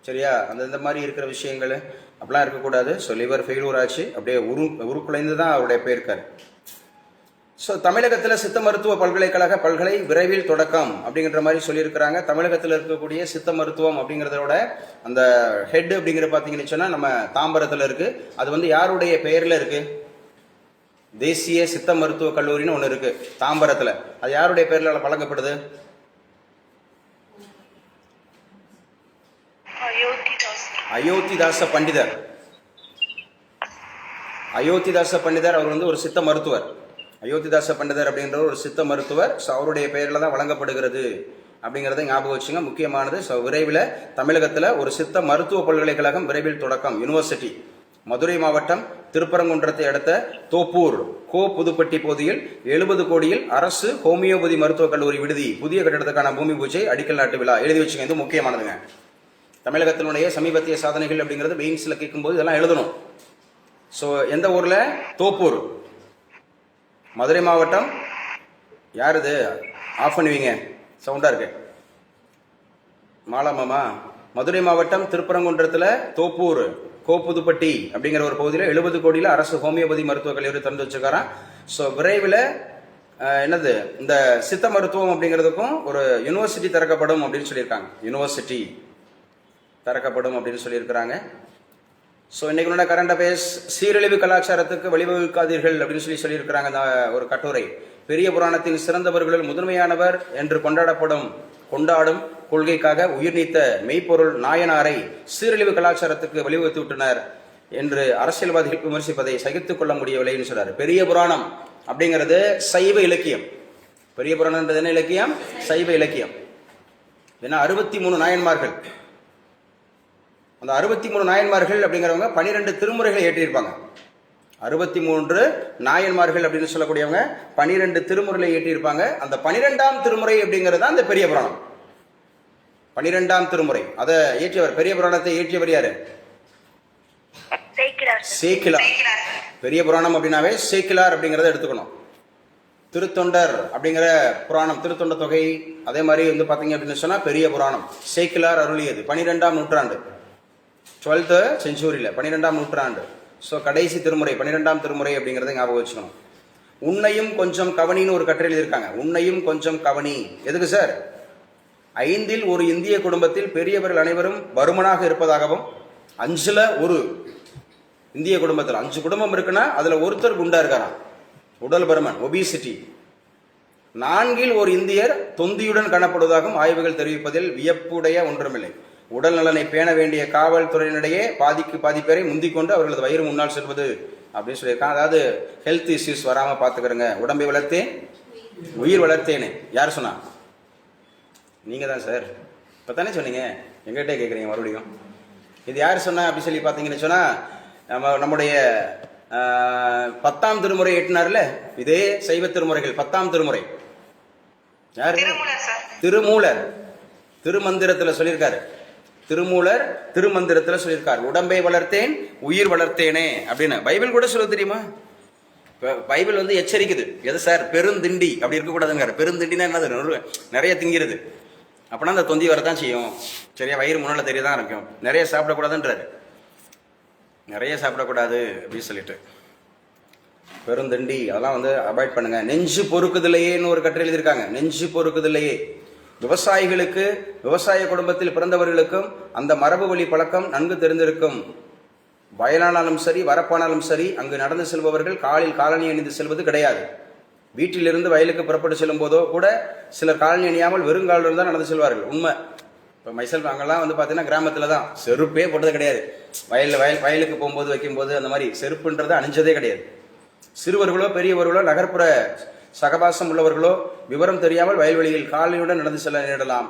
சரியா, இந்த மாதிரி இருக்கிற விஷயங்கள் அப்படிலாம் இருக்கக்கூடாது. ஸோ லிவர் ஃபெயிலூர் ஆச்சு, அப்படியே உருக்குலைந்து தான் அவருடைய போயிருக்காரு. ஸோ தமிழகத்தில் சித்த மருத்துவ பல்கலைக்கழக பல்கலை விரைவில் தொடக்கம் அப்படிங்கிற மாதிரி சொல்லியிருக்கிறாங்க. தமிழகத்தில் இருக்கக்கூடிய சித்த மருத்துவம் அப்படிங்கிறதோட அந்த ஹெட் அப்படிங்கிற பார்த்தீங்கன்னு சொன்னால் நம்ம தாம்பரத்தில் இருக்கு. அது வந்து யாருடைய பெயரில் இருக்கு? தேசிய சித்த மருத்துவ கல்லூரின்னு ஒன்று இருக்கு தாம்பரத்தில். அது யாருடைய பெயரில் வழங்கப்படுது? அயோத்திதாச பண்டிதர். அயோத்திதாச பண்டிதர் அவர் வந்து ஒரு சித்த மருத்துவர். அயோத்திதாச பண்டிதர் அப்படின்ற ஒரு சித்த மருத்துவர். ஸோ அவருடைய பெயரில் தான் வழங்கப்படுகிறது அப்படிங்கிறத ஞாபகம் வச்சுங்க, முக்கியமானது. ஸோ விரைவில் தமிழகத்தில் ஒரு சித்த மருத்துவ பல்கலைக்கழகம் விரைவில் தொடக்கம். யூனிவர்சிட்டி மதுரை மாவட்டம் திருப்பரங்குன்றத்தை அடுத்த தோப்பூர் புதுப்பட்டி பகுதியில் 70 கோடியில் அரசு ஹோமியோபதி மருத்துவக் கல்லூரி விடுதி புதிய கட்டிடத்துக்கான பூமி பூஜை அடிக்கல் நாட்டு விழா. எழுதி வச்சுங்க, இது முக்கியமானதுங்க. தமிழகத்தினுடைய சமீபத்திய சாதனைகள் அப்படிங்கிறது மெயின்ஸில் கேட்கும்போது இதெல்லாம் எழுதணும். ஸோ எந்த ஊரில்? தோப்பூர், மதுரை மாவட்டம். யார் இது? ஆஃப் பண்ணுவீங்க, சவுண்டாக இருக்கு. மாலாமாமா. மதுரை மாவட்டம் திருப்பரங்குன்றத்தில் தோப்பூர் புதுப்பட்டி அப்படிங்கிற ஒரு பகுதியில் 70 கோடியில் அரசு ஹோமியோபதி மருத்துவக் கல்லூரி திறந்து வச்சுருக்காராம். ஸோ விரைவில் என்னது இந்த சித்த மருத்துவம் அப்படிங்கிறதுக்கும் ஒரு யூனிவர்சிட்டி திறக்கப்படும் அப்படின்னு சொல்லியிருக்காங்க. யூனிவர்சிட்டி திறக்கப்படும் அப்படின்னு சொல்லியிருக்கிறாங்க. ஸோ இன்னைக்கு கரண்ட் அஃபேர்ஸ், சீரழிவு கலாச்சாரத்துக்கு வழிவகுக்காதீர்கள் அப்படின்னு சொல்லியிருக்கிறாங்க. இந்த ஒரு கட்டுரை. பெரிய புராணத்தின் சிறந்தவர்களில் முதன்மையானவர் என்று கொண்டாடும் கொள்கைக்காக உயிர் நீத்த மெய்ப்பொருள் நாயனாரை சீரழிவு கலாச்சாரத்துக்கு வழிவகுத்து விட்டனர் என்று அரசியல்வாதிகள் விமர்சிப்பதை சகித்துக் கொள்ள முடியவில்லைன்னு சொல்றாரு. பெரிய புராணம் அப்படிங்கிறது சைவ இலக்கியம். பெரிய புராணம்ன்றது என்ன இலக்கியம்? சைவ இலக்கியம். ஏன்னா 63 நாயன்மார்கள். அந்த 63 நாயன்மார்கள் அப்படிங்கிறவங்க 12 திருமுறைகளை ஏற்றியிருப்பாங்க. 63 நாயன்மார்கள் அப்படின்னு சொல்லக்கூடியவங்க 12 திருமுறைகளை ஏற்றியிருப்பாங்க. அந்த 12ஆம் திருமுறை அப்படிங்கிறது தான் அந்த பெரிய புராணம். 12ஆம் திருமுறை அதை ஏற்றியவர், பெரிய புராணத்தை ஏற்றியவர் யாரு? சேக்கிலார். பெரிய புராணம் அப்படின்னாவே சேக்கிலார் அப்படிங்கிறத எடுத்துக்கணும். திருத்தொண்டர் அப்படிங்கிற புராணம், திருத்தொண்ட தொகை, அதே மாதிரி வந்து பார்த்தீங்க அப்படின்னு சொன்னா பெரிய புராணம் சேக்கிலார் அருளியது 12ஆம் நூற்றாண்டு, 12th செஞ்சுரியில் 12ஆம் நூற்றாண்டு. ஸோ கடைசி திருமுறை 12ஆம் திருமுறை அப்படிங்கிறத ஞாபகம் வச்சுக்கணும். உன்னையும் கொஞ்சம் கவனின்னு ஒரு கட்டுரை எழுதியிருக்காங்க. உன்னையும் கொஞ்சம் கவனி. எதுக்கு சார்? 5இல் ஒரு இந்திய குடும்பத்தில் பெரியவர்கள் அனைவரும் பருமனாக இருப்பதாகவும், 5ல் ஒரு இந்திய குடும்பத்தில் 5 குடும்பம் இருக்குன்னா அதுல ஒருத்தர் குண்டா இருக்காராம், உடல் பருமன், ஒபிசிட்டி. 4இல் ஒரு இந்தியர் தொந்தியுடன் காணப்படுவதாகவும் ஆய்வுகள் தெரிவிப்பதில் வியப்புடைய ஒன்றுமில்லை. உடல் நலனை பேண வேண்டிய காவல்துறையினிடையே பாதி பேரை முந்திக்கொண்டு அவர்களது வயிறு முன்னால் செல்வது அப்படின்னு சொல்லியிருக்காங்க. அதாவது ஹெல்த் இஷ்யூஸ் வராம பாத்துக்கிறேங்க. உடம்பை வளர்த்தேன் உயிர் வளர்த்தேனே யார் சொன்னா? நீங்க தான் சார். இப்பதானே சொன்னீங்க, எங்கிட்டே கேட்குறீங்க மறுபடியும். இது யார் சொன்னா அப்படி சொல்லி பார்த்தீங்கன்னு சொன்னா, நம்முடைய 10ஆம் திருமுறை எட்டினார்ல, இதே சைவ திருமுறைகள் 10ஆம் திருமுறை யாரு? திருமூலர். திருமந்திரத்தில் சொல்லியிருக்காரு. திருமூலர் திருமந்திரத்தில் சொல்லியிருக்காரு, உடம்பை வளர்த்தேன் உயிர் வளர்த்தேனே அப்படின்னு. பைபிள் கூட சொல்ல தெரியுமா? பைபிள் வந்து எச்சரிக்குது. எது சார்? பெருந்திண்டி அப்படி இருக்கக்கூடாதுங்கிறார். பெருந்திண்டினா என்னது? நிறைய திங்கிறது. அப்படின்னா அந்த தொந்தி வரதான் செய்யும். சரியா, வயிறு முன்னால தெரியதான் இருக்கும். நிறைய சாப்பிடக்கூடாதுன்றாரு. நிறைய சாப்பிடக்கூடாது அப்படின்னு சொல்லிட்டு பெருந்திண்டி அதெல்லாம் வந்து அவாய்ட் பண்ணுங்க. நெஞ்சு பொறுக்குதில்லையேன்னு ஒரு கட்டுரை எழுதியிருக்காங்க. நெஞ்சு பொறுக்குதில்லையே. விவசாயிகளுக்கு, விவசாய குடும்பத்தில் பிறந்தவர்களுக்கும் அந்த மரபு வழி பழக்கம் நன்கு தெரிந்திருக்கும். வயலானாலும் சரி வரப்பானாலும் சரி அங்கு நடந்து செல்பவர்கள் காலில் காலணி அணிந்து செல்வது கிடையாது. வீட்டிலிருந்து வயலுக்கு புறப்பட்டு செல்லும் போதோ கூட சிலர் காலணி அணியாமல் வெறுங்காலுடன் தான் நடந்து செல்வார்கள். உண்மை. இப்போ மைசெல்ஃப் அங்கெல்லாம் வந்து பார்த்தீங்கன்னா கிராமத்தில் தான் செருப்பே போட்டது கிடையாது. வயலுக்கு போகும்போது வைக்கும்போது அந்த மாதிரி செருப்புன்றது அணிஞ்சதே கிடையாது. சிறுவர்களோ பெரியவர்களோ நகர்ப்புற சகவாசம் உள்ளவர்களோ விவரம் தெரியாமல் வயல்வெளியில் காலையுடன் நடந்து செல்ல நேரிடலாம்.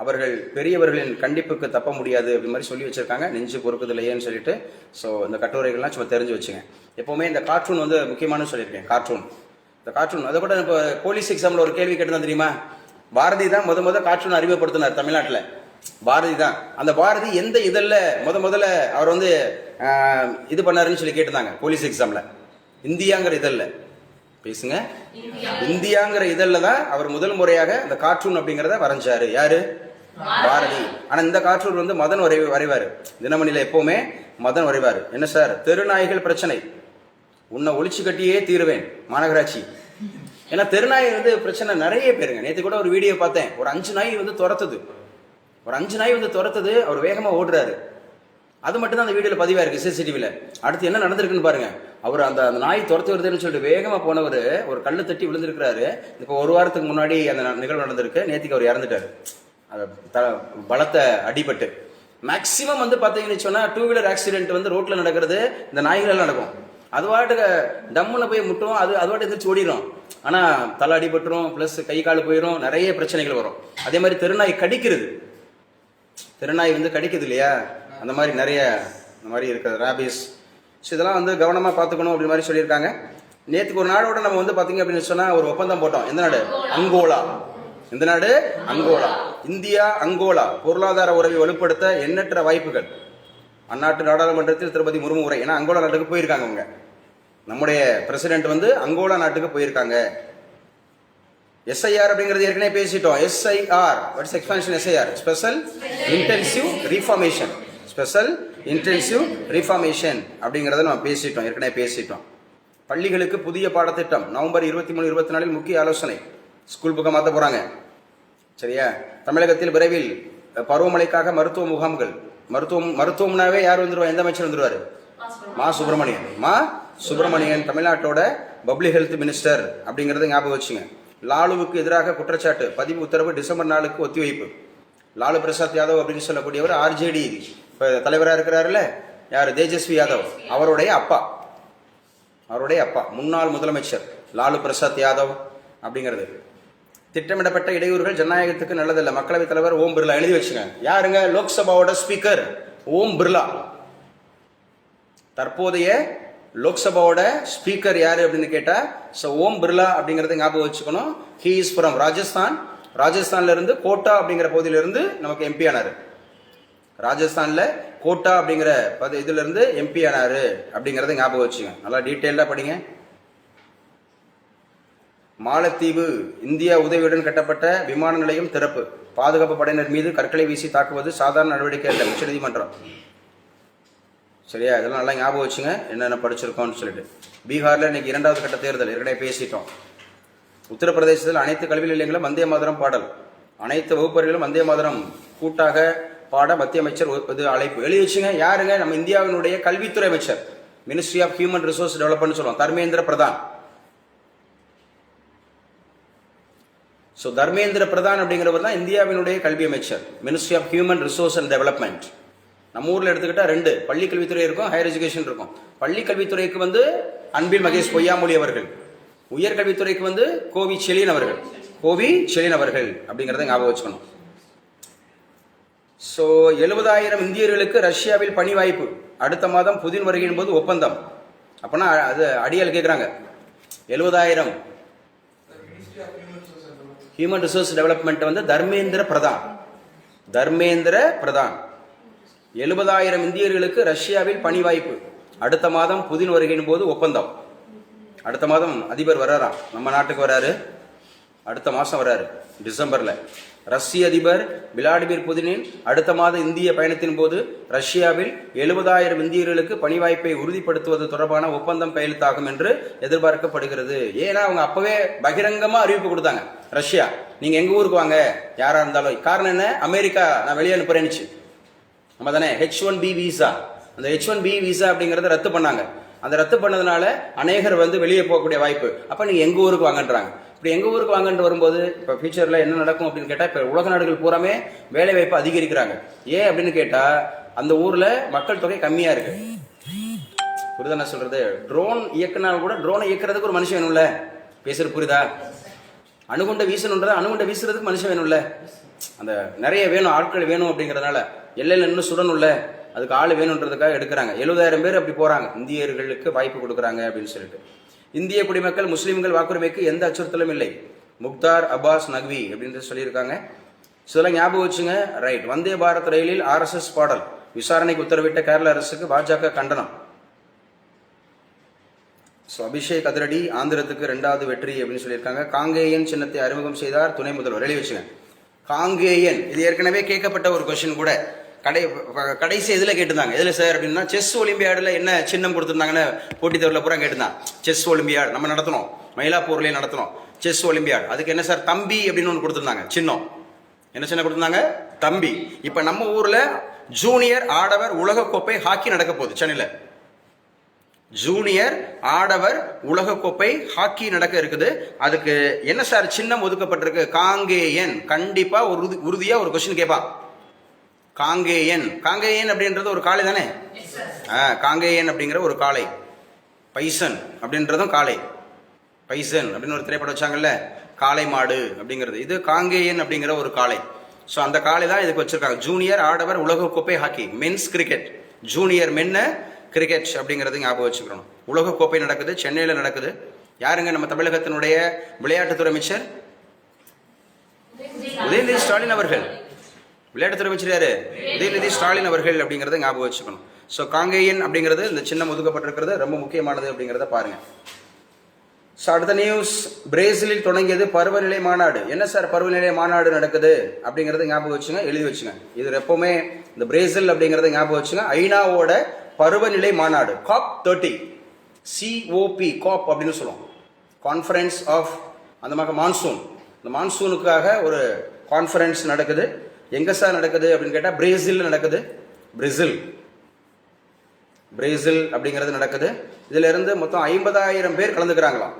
அவர்கள் பெரியவர்களின் கண்டிப்புக்கு தப்ப முடியாது அப்படி மாதிரி சொல்லி வச்சிருக்காங்க. நெஞ்சு பொறுக்குது இல்லையேன்னு சொல்லிட்டு. ஸோ இந்த கட்டுரைகள்லாம் சும்மா தெரிஞ்சு வச்சுங்க. எப்போவுமே இந்த கார்ட்டூன் வந்து முக்கியமானு சொல்லியிருக்கேன். இந்த கார்ட்டூன் அதை கூட இப்போ போலீஸ் எக்ஸாமில் ஒரு கேள்வி கேட்டுதான் தெரியுமா? பாரதி தான் முத கார்ட்டூன் அறிமுகப்படுத்தினார் தமிழ்நாட்டில். பாரதி தான். அந்த பாரதி எந்த இதழில் முதல்ல அவர் வந்து இது பண்ணாருன்னு சொல்லி கேட்டிருந்தாங்க போலீஸ் எக்ஸாம்ல. இந்தியாங்கிற இதழில் பேசுங்க. இந்தியாங்கிற இதழில் தான் அவர் முதல் முறையாக இந்த கார்ட்டூன் அப்படிங்கிறத வரைஞ்சாரு. யாரு? பாரதி. ஆனா இந்த கார்ட்டூன் வந்து மதன் வரைவாரு. தினமணியில எப்பவுமே மதன் வரைவாரு. என்ன சார், தெருநாய்கள் பிரச்சனை, உன்னை ஒழிச்சு கட்டியே தீருவேன் மாநகராட்சி. ஏன்னா தெருநாய் வந்து பிரச்சனை நிறைய பேருங்க. நேற்று கூட ஒரு வீடியோ பார்த்தேன். ஒரு 5 நாய் வந்து துரத்துது. அவர் வேகமா ஓடுறாரு. அது மட்டும் தான் அந்த வீடியோல பதிவா இருக்கு சிசிடிவில. அடுத்து என்ன நடந்திருக்குன்னு பாருங்க. அவர் அந்த நாய் துரத்து வருதுன்னு சொல்லிட்டு வேகமா போனவர் ஒரு கல்லு தட்டி விழுந்திருக்கிறாரு. இப்போ ஒரு வாரத்துக்கு முன்னாடி அந்த நிகழ்வு நடந்திருக்கு. நேற்றுக்கு அவர் இறந்துட்டாரு. பலத்த அடிபட்டு. மேக்சிமம் வந்து பாத்தீங்கன்னு சொன்னா 2 வீலர் ஆக்சிடென்ட் வந்து ரோட்ல நடக்கிறது இந்த நாய்கள் நடக்கும். அது வாட்டுக்கு டம்முன்னு போய் முட்டும், அது வாட்டு எந்திரிச்சு ஓடிடும். ஆனா தலை அடிபட்டுரும், பிளஸ் கை கால் போயிடும், நிறைய பிரச்சனைகள் வரும். அதே மாதிரி தெருநாய் வந்து கடிக்குது இல்லையா, அந்த மாதிரி நிறைய இந்த மாதிரி இருக்கிறது ரேபிஸ். ஸோ இதெல்லாம் வந்து கவனமா பார்த்துக்கணும் அப்படி மாதிரி சொல்லியிருக்காங்க. நேற்றுக்கு ஒரு நாடோட நம்ம வந்து பாத்தீங்க அப்படின்னு சொன்னா ஒரு ஒப்பந்தம் போட்டோம். எந்த நாடு? அங்கோலா. இந்த நாடு அங்கோலா. இந்தியா அங்கோலா பொருளாதார உறவை வலுப்படுத்த எண்ணற்ற வாய்ப்புகள். அந்நாட்டு நாடாளுமன்றத்தில் திருப்பதி முர்மு உரை. ஏன்னா அங்கோலா நாட்டுக்கு போயிருக்காங்க அவங்க. நம்முடைய பிரசிடென்ட் வந்து அங்கோலா நாட்டுக்கு போயிருக்காங்க. SIR அப்படிங்கிறது ஏற்கனவே பேசிட்டோம். SIR what's expansion? SIR special intensive reformation அப்படிங்கிறத நம்ம ஏற்கனவே பேசிட்டோம். பள்ளிகளுக்கு புதிய பாடத்திட்டம் நவம்பர் 23-24 முக்கிய ஆலோசனை. ஸ்கூல் புக்கை மாற்ற போறாங்க. சரியா? தமிழகத்தில் விரைவில் பருவமழைக்காக மருத்துவ முகாம்கள். மருத்துவம்னாவே யார் வந்துருவா? எந்த அமைச்சர் வந்துருவாரு? மா சுப்பிரமணியன் தமிழ்நாட்டோட பப்ளிக் ஹெல்த் மினிஸ்டர் அப்படிங்கறத ஞாபகம் வச்சுங்க. லாலுவுக்கு எதிராக குற்றச்சாட்டு, பதிவு உத்தரவு டிசம்பர் 4 ஒத்திவைப்பு. லாலு பிரசாத் யாதவ் அப்படின்னு சொல்லக்கூடியவர் RJD தலைவராக இருக்கிறாருல்ல, யாரு? தேஜஸ்வி யாதவ். அவருடைய அப்பா முன்னாள் முதலமைச்சர் லாலு பிரசாத் யாதவ் அப்படிங்கிறது. திட்டமிடப்பட்ட இடையூறுகள் ஜனநாயகத்துக்கு நல்லதில்லை. மக்களவைத் தலைவர் ஓம் பிர்லா. எழுதி வச்சுங்க. யாருங்க? லோக்சபாவோட ஸ்பீக்கர் ஓம் பிர்லா. தற்போதைய லோக்சபாவோட ஸ்பீக்கர் யாரு அப்படின்னு கேட்டா ஓம் பிர்லா அப்படிங்கறத ஞாபகம் வச்சுக்கணும். ஹி இஸ் ஃப்ரம் ராஜஸ்தான்ல இருந்து கோட்டா அப்படிங்கிற பகுதியில இருந்து நமக்கு MP ஆனாரு. ராஜஸ்தான்ல கோட்டா அப்படிங்கிற இதுல இருந்து MP ஆனாரு அப்படிங்கறத ஞாபகம் வச்சுங்க. நல்லா டீட்டெயிலா படிங்க. மாலத்தீவு இந்தியா உதவியுடன் கட்டப்பட்ட விமான நிலையம் திறப்பு. பாதுகாப்பு படையினர் மீது கற்களை வீசி தாக்குவது சாதாரண நடவடிக்கை அல்ல, உச்சநீதிமன்றம். சரியா? இதெல்லாம் நல்லா ஞாபகம் வச்சுங்க என்னென்ன படிச்சிருக்கோம்னு சொல்லிட்டு. பீகார்ல இன்னைக்கு 2வது கட்ட தேர்தல் ஏற்கனவே பேசிட்டோம். உத்தரப்பிரதேசத்தில் அனைத்து கல்வி நிலையங்களும் வந்தே மாதரம் பாடல். அனைத்து வகுப்பறைகளும் வந்தே மாதரம் கூட்டாக பாட மத்திய அமைச்சர் அழைப்பு. எழுதி வச்சுங்க. யாருங்க? நம்ம இந்தியாவினுடைய கல்வித்துறை அமைச்சர், ministry of human resource development சொல்லுவோம், தர்மேந்திர பிரதான். தர்மேந்திர பிரதான் அப்படிங்கிறவர் தான் இந்தியாவினுடைய கல்வி அமைச்சர், ministry of human resource and development. நம்ம ஊர்ல எடுத்துக்கிட்டா 2 பள்ளி கல்வித்துறை இருக்கும், ஹையர் எஜுகேஷன் இருக்கும். பள்ளி கல்வித்துறைக்கு வந்து அன்பில் மகேஷ் பொய்யாமொழி அவர்கள், உயர்கல்வித்துறைக்கு வந்து கோவி செலியன் அவர்கள் அப்படிங்கறத ஞாபகம் வச்சுக்கணும். 70,000 இந்தியர்களுக்கு ரஷ்யாவில் பணி வாய்ப்பு. அடுத்த மாதம் புதின் வருகையின் போது ஒப்பந்தம். அப்பனா அது அடியால் கேட்கிறாங்க. 70,000 ஹியூமன் ரிசோர்ஸ் டெவலப்மெண்ட் வந்து தர்மேந்திர பிரதான் 70,000 இந்தியர்களுக்கு ரஷ்யாவில் பணி வாய்ப்பு. அடுத்த மாதம் புதின் வருகையின் போது ஒப்பந்தம். அடுத்த மாதம் அதிபர் வர்றாராம், நம்ம நாட்டுக்கு வராரு. அடுத்த மாசம் வராரு டிசம்பர்ல. ரஷ்ய அதிபர் விளாடிமிர் புதினின் அடுத்த மாத இந்திய பயணத்தின் போது ரஷ்யாவில் 70,000 இந்தியர்களுக்கு பணி வாய்ப்பை உறுதிப்படுத்துவது தொடர்பான ஒப்பந்தம் கையெழுத்தாகும் என்று எதிர்பார்க்கப்படுகிறது. ஏன்னா அவங்க அப்பவே பகிரங்கமா அறிவிப்பு கொடுத்தாங்க. ரஷ்யா, நீங்க எங்க ஊருக்கு வாங்க யாரா இருந்தாலும். காரணம் என்ன? அமெரிக்கா நான் வெளியே அனுப்புறேன்னு நம்ம தானே H1B விசா, அந்த H1B விசா அப்படிங்கறத ரத்து பண்ணாங்க. அந்த ரத்து பண்ணதுனால அநேகர் வந்து வெளியே போகக்கூடிய வாய்ப்பு. அப்ப நீங்க எங்க ஊருக்கு வாங்கன்றாங்க. இப்படி எங்கள் ஊருக்கு வாங்கன்ட்டு வரும்போது இப்போ ஃபியூச்சரில் என்ன நடக்கும் அப்படின்னு கேட்டால், இப்போ உலக நாடுகள் பூராமே வேலை வாய்ப்பு அதிகரிக்கிறாங்க. ஏன் அப்படின்னு கேட்டால், அந்த ஊரில் மக்கள் தொகை கம்மியாக இருக்கு. புரியுதா நான் சொல்றது? ட்ரோன் இயக்குனாலும் கூட ட்ரோனை இயக்குறதுக்கு ஒரு மனுஷன் வேணும்ல. பேசுறது புரியுதா? அணுகுண்டை வீசணுன்றதை அணுகுண்டை வீசுறதுக்கு மனுஷன் வேணும்ல. அந்த நிறைய வேணும், ஆட்கள் வேணும் அப்படிங்கிறதுனால எல்லையில் நின்று சுடணும்ல, அதுக்கு ஆள் வேணுன்றதுக்காக எடுக்கிறாங்க. 70,000 பேர் அப்படி போகிறாங்க, இந்தியர்களுக்கு வாய்ப்பு கொடுக்குறாங்க அப்படின்னு சொல்லிட்டு. இந்திய குடிமக்கள் முஸ்லீம்கள் வாக்குரிமைக்கு எந்த அச்சுறுத்தலும் இல்லை. முக்தார் அப்பாஸ் நக்வி அப்படின்னு சொல்லியிருக்காங்க. இதெல்லாம் ஞாபகம் வச்சுங்க. ரைட். வந்தே பாரத் ரயிலில் RSS பாடல் விசாரணைக்கு உத்தரவிட்ட கேரள அரசுக்கு பாஜக கண்டனம். ஸோ அபிஷேக் அதிரடி ஆந்திரத்துக்கு 2வது வெற்றி அப்படின்னு சொல்லியிருக்காங்க. காங்கேயன் சின்னத்தை அறிமுகம் செய்தார் துணை முதல்வர். எழுதி வச்சுங்க. காங்கேயன் இது ஏற்கனவே கேட்கப்பட்ட ஒரு கொஸ்டின் கூட. கடைசி இதில் கேட்டிருந்தாங்க. எதில் சார் அப்படின்னா, செஸ் ஒலிம்பியாடில் என்ன சின்னம் கொடுத்துருந்தாங்கன்னு போட்டித் தேர்வில் பூரா கேட்டிருந்தான். செஸ் ஒலிம்பியாட் நம்ம நடத்தணும், மயிலாப்பூர்லேயே நடத்தணும் செஸ் ஒலிம்பியாட். அதுக்கு என்ன சார், தம்பி அப்படின்னு ஒன்று கொடுத்துருந்தாங்க சின்னம். என்ன சின்னம் கொடுத்துருந்தாங்க? தம்பி. இப்போ நம்ம ஊரில் ஜூனியர் ஆடவர் உலகக்கோப்பை ஹாக்கி நடக்க போகுது சென்னையில். ஜூனியர் ஆடவர் உலகக்கோப்பை ஹாக்கி நடக்க இருக்குது. அதுக்கு என்ன சார் சின்னம் ஒதுக்கப்பட்டிருக்கு? காங்கேயன். கண்டிப்பா உறுதியா ஒரு கொஸ்டின் கேட்பான். காங்கேயன். காங்கேயன் அப்படின்றது ஒரு காளை தானே? காங்கேயன் அப்படிங்கிற ஒரு காளை. பைசன் அப்படின்றதும் காளை. பைசன் அப்படின்னு ஒரு திரைப்படம் வச்சாங்கல்ல, காளை மாடு அப்படிங்கிறது. இது காங்கேயன் அப்படிங்கிற ஒரு காளை. ஸோ அந்த காளை தான் இதுக்கு வச்சிருக்காங்க. ஜூனியர் ஆடவர் உலகக்கோப்பை ஹாக்கி, மென்ஸ் கிரிக்கெட், ஜூனியர் மென்ன கிரிக்கெட் அப்படிங்கிறது ஞாபகம் வச்சுக்கணும். உலகக்கோப்பை நடக்குது, சென்னையில் நடக்குது. யாருங்க நம்ம தமிழகத்தினுடைய விளையாட்டுத்துறை அமைச்சர்? உதயநிதி ஸ்டாலின் அவர்கள். விளையாட்டுத்துறை அமைச்சர் யாரு? உதயநிதி ஸ்டாலின் அவர்கள் அப்படிங்கிறத ஞாபகம் வச்சுக்கணும். ஸோ காங்கேயன் அப்படிங்கிறது இந்த சின்னம் ஒதுக்கப்பட்டிருக்கிறது ரொம்ப முக்கியமானது அப்படிங்கிறத பாருங்க. ஸோ அடுத்த நியூஸ், பிரேசிலில் தொடங்கியது பருவநிலை மாநாடு. என்ன சார் பருவநிலை மாநாடு நடக்குது அப்படிங்கிறத ஞாபகம் வச்சுங்க, எழுதி வச்சுங்க. இது எப்பவுமே இந்த பிரேசில் அப்படிங்கிறத ஞாபகம் வச்சுங்க. ஐநாவோட பருவநிலை மாநாடு COP30, COP COP அப்படின்னு சொல்லுவோம். கான்ஃபரன்ஸ் ஆஃப் அந்த மாதிரி மான்சூன். இந்த மான்சூனுக்காக ஒரு கான்ஃபரன்ஸ் நடக்குது. எங்க சார் நடக்குது அப்படின்னு கேட்டால் பிரேசில் நடக்குது. பிரேசில் அப்படிங்கிறது நடக்குது. இதுல இருந்து மொத்தம் 50,000 பேர் கலந்துக்கிறாங்களாம்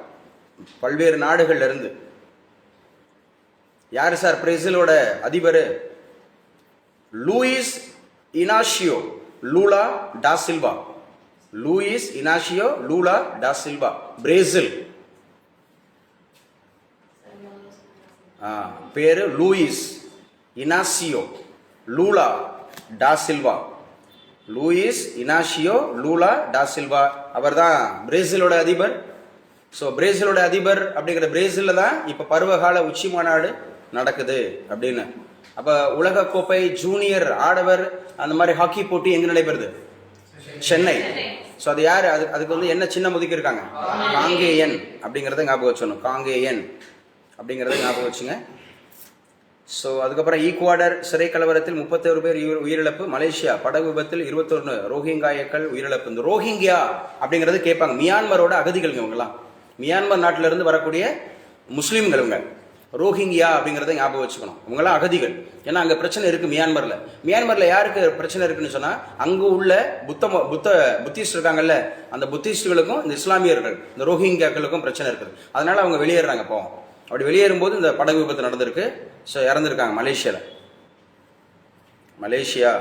பல்வேறு நாடுகள்ல இருந்து. யாரு சார் பிரேசிலோட அதிபர்? லூயிஸ் இனாஷியோ லூலா டா சில்வா. லூயிஸ் இனாஷியோ லூலா டா சில்வா, பிரேசில். பேரு லூயிஸ் இனாசியோ லூலா டா சில்வா. லூயிஸ் இனாஷியோ லூலா டா சில்வா அவர் தான் பிரேசிலோட அதிபர். ஸோ பிரேசிலோட அதிபர் அப்படிங்கிற பிரேசிலில் தான் இப்போ பருவகால உச்சி மாநாடு நடக்குது அப்படின்னு. அப்போ உலகக்கோப்பை ஜூனியர் ஆடவர் அந்த மாதிரி ஹாக்கி போட்டி எங்கே நடைபெறுது? சென்னை. ஸோ அது யார்? அதுக்கு வந்து என்ன சின்னம் ஒதுக்கி இருக்காங்க? காங்கேயன் அப்படிங்கிறத ஞாபகம் வச்சுக்கணும். காங்கேயன் அப்படிங்கிறத ஞாபகம் வச்சுங்க. ஸோ அதுக்கப்புறம் ஈக்குவாடர் சிறை கலவரத்தில் 31 பேர் உயிரிழப்பு. மலேசியா படகு விபத்தில் 21 ரோஹிங்காயக்கள் உயிரிழப்பு. இந்த ரோஹிங்கியா அப்படிங்கிறது கேட்பாங்க. மியான்மரோட அகதிகள் இவங்கெல்லாம். மியான்மர் நாட்டிலிருந்து வரக்கூடிய முஸ்லீம்கள் இவங்க. ரோஹிங்கியா அப்படிங்கிறத ஞாபகம் வச்சுக்கணும். இவங்கெல்லாம் அகதிகள். ஏன்னா அங்கே பிரச்சனை இருக்கு மியான்மர்ல. மியான்மர்ல யாருக்கு பிரச்சனை இருக்குன்னு சொன்னா, அங்கு உள்ள புத்திஸ்ட் இருக்காங்கல்ல, அந்த புத்திஸ்டுகளுக்கும் இந்த இஸ்லாமியர்கள் இந்த ரோஹிங்கியாக்களுக்கும் பிரச்சனை இருக்குது. அதனால அவங்க வெளியேறாங்க. போவோம். அப்படி வெளியேறும்போது இந்த படகு விபத்து நடந்திருக்கு. ஸோ இறந்துருக்காங்க மலேசியா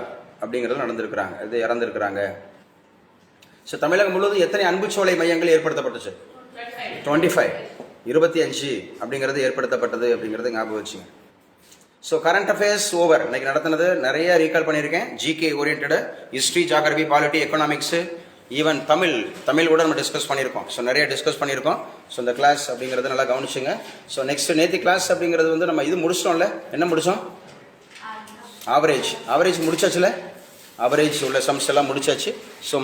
அப்படிங்கிறது நடந்திருக்கிறாங்க. இது இறந்துருக்கிறாங்க. ஸோ தமிழகம் முழுவதும் எத்தனை அன்புச்சோலை மையங்கள் ஏற்படுத்தப்பட்டுச்சு? 25 அப்படிங்கிறது ஏற்படுத்தப்பட்டது அப்படிங்கிறது ஞாபகம் வச்சுங்க. So current affairs over. இன்னைக்கு நடத்தினது நிறைய ரீகால் பண்ணியிருக்கேன். GK oriented, history, geography, polity, economics, even Tamil கூட நம்ம டிஸ்கஸ் பண்ணியிருக்கோம். ஸோ நிறைய டிஸ்கஸ் பண்ணியிருக்கோம். ஸோ இந்த கிளாஸ் அப்படிங்கிறது நல்லா கவனிச்சுங்க. ஸோ நெக்ஸ்ட் நேற்று கிளாஸ் அப்படிங்கிறது வந்து நம்ம இது முடிச்சிட்டோம்ல. என்ன முடித்தோம்? ஆவரேஜ் முடிச்சாச்சுல. ஆவரேஜ் உள்ள சம்ஸ் எல்லாம் முடிச்சாச்சு. ஸோ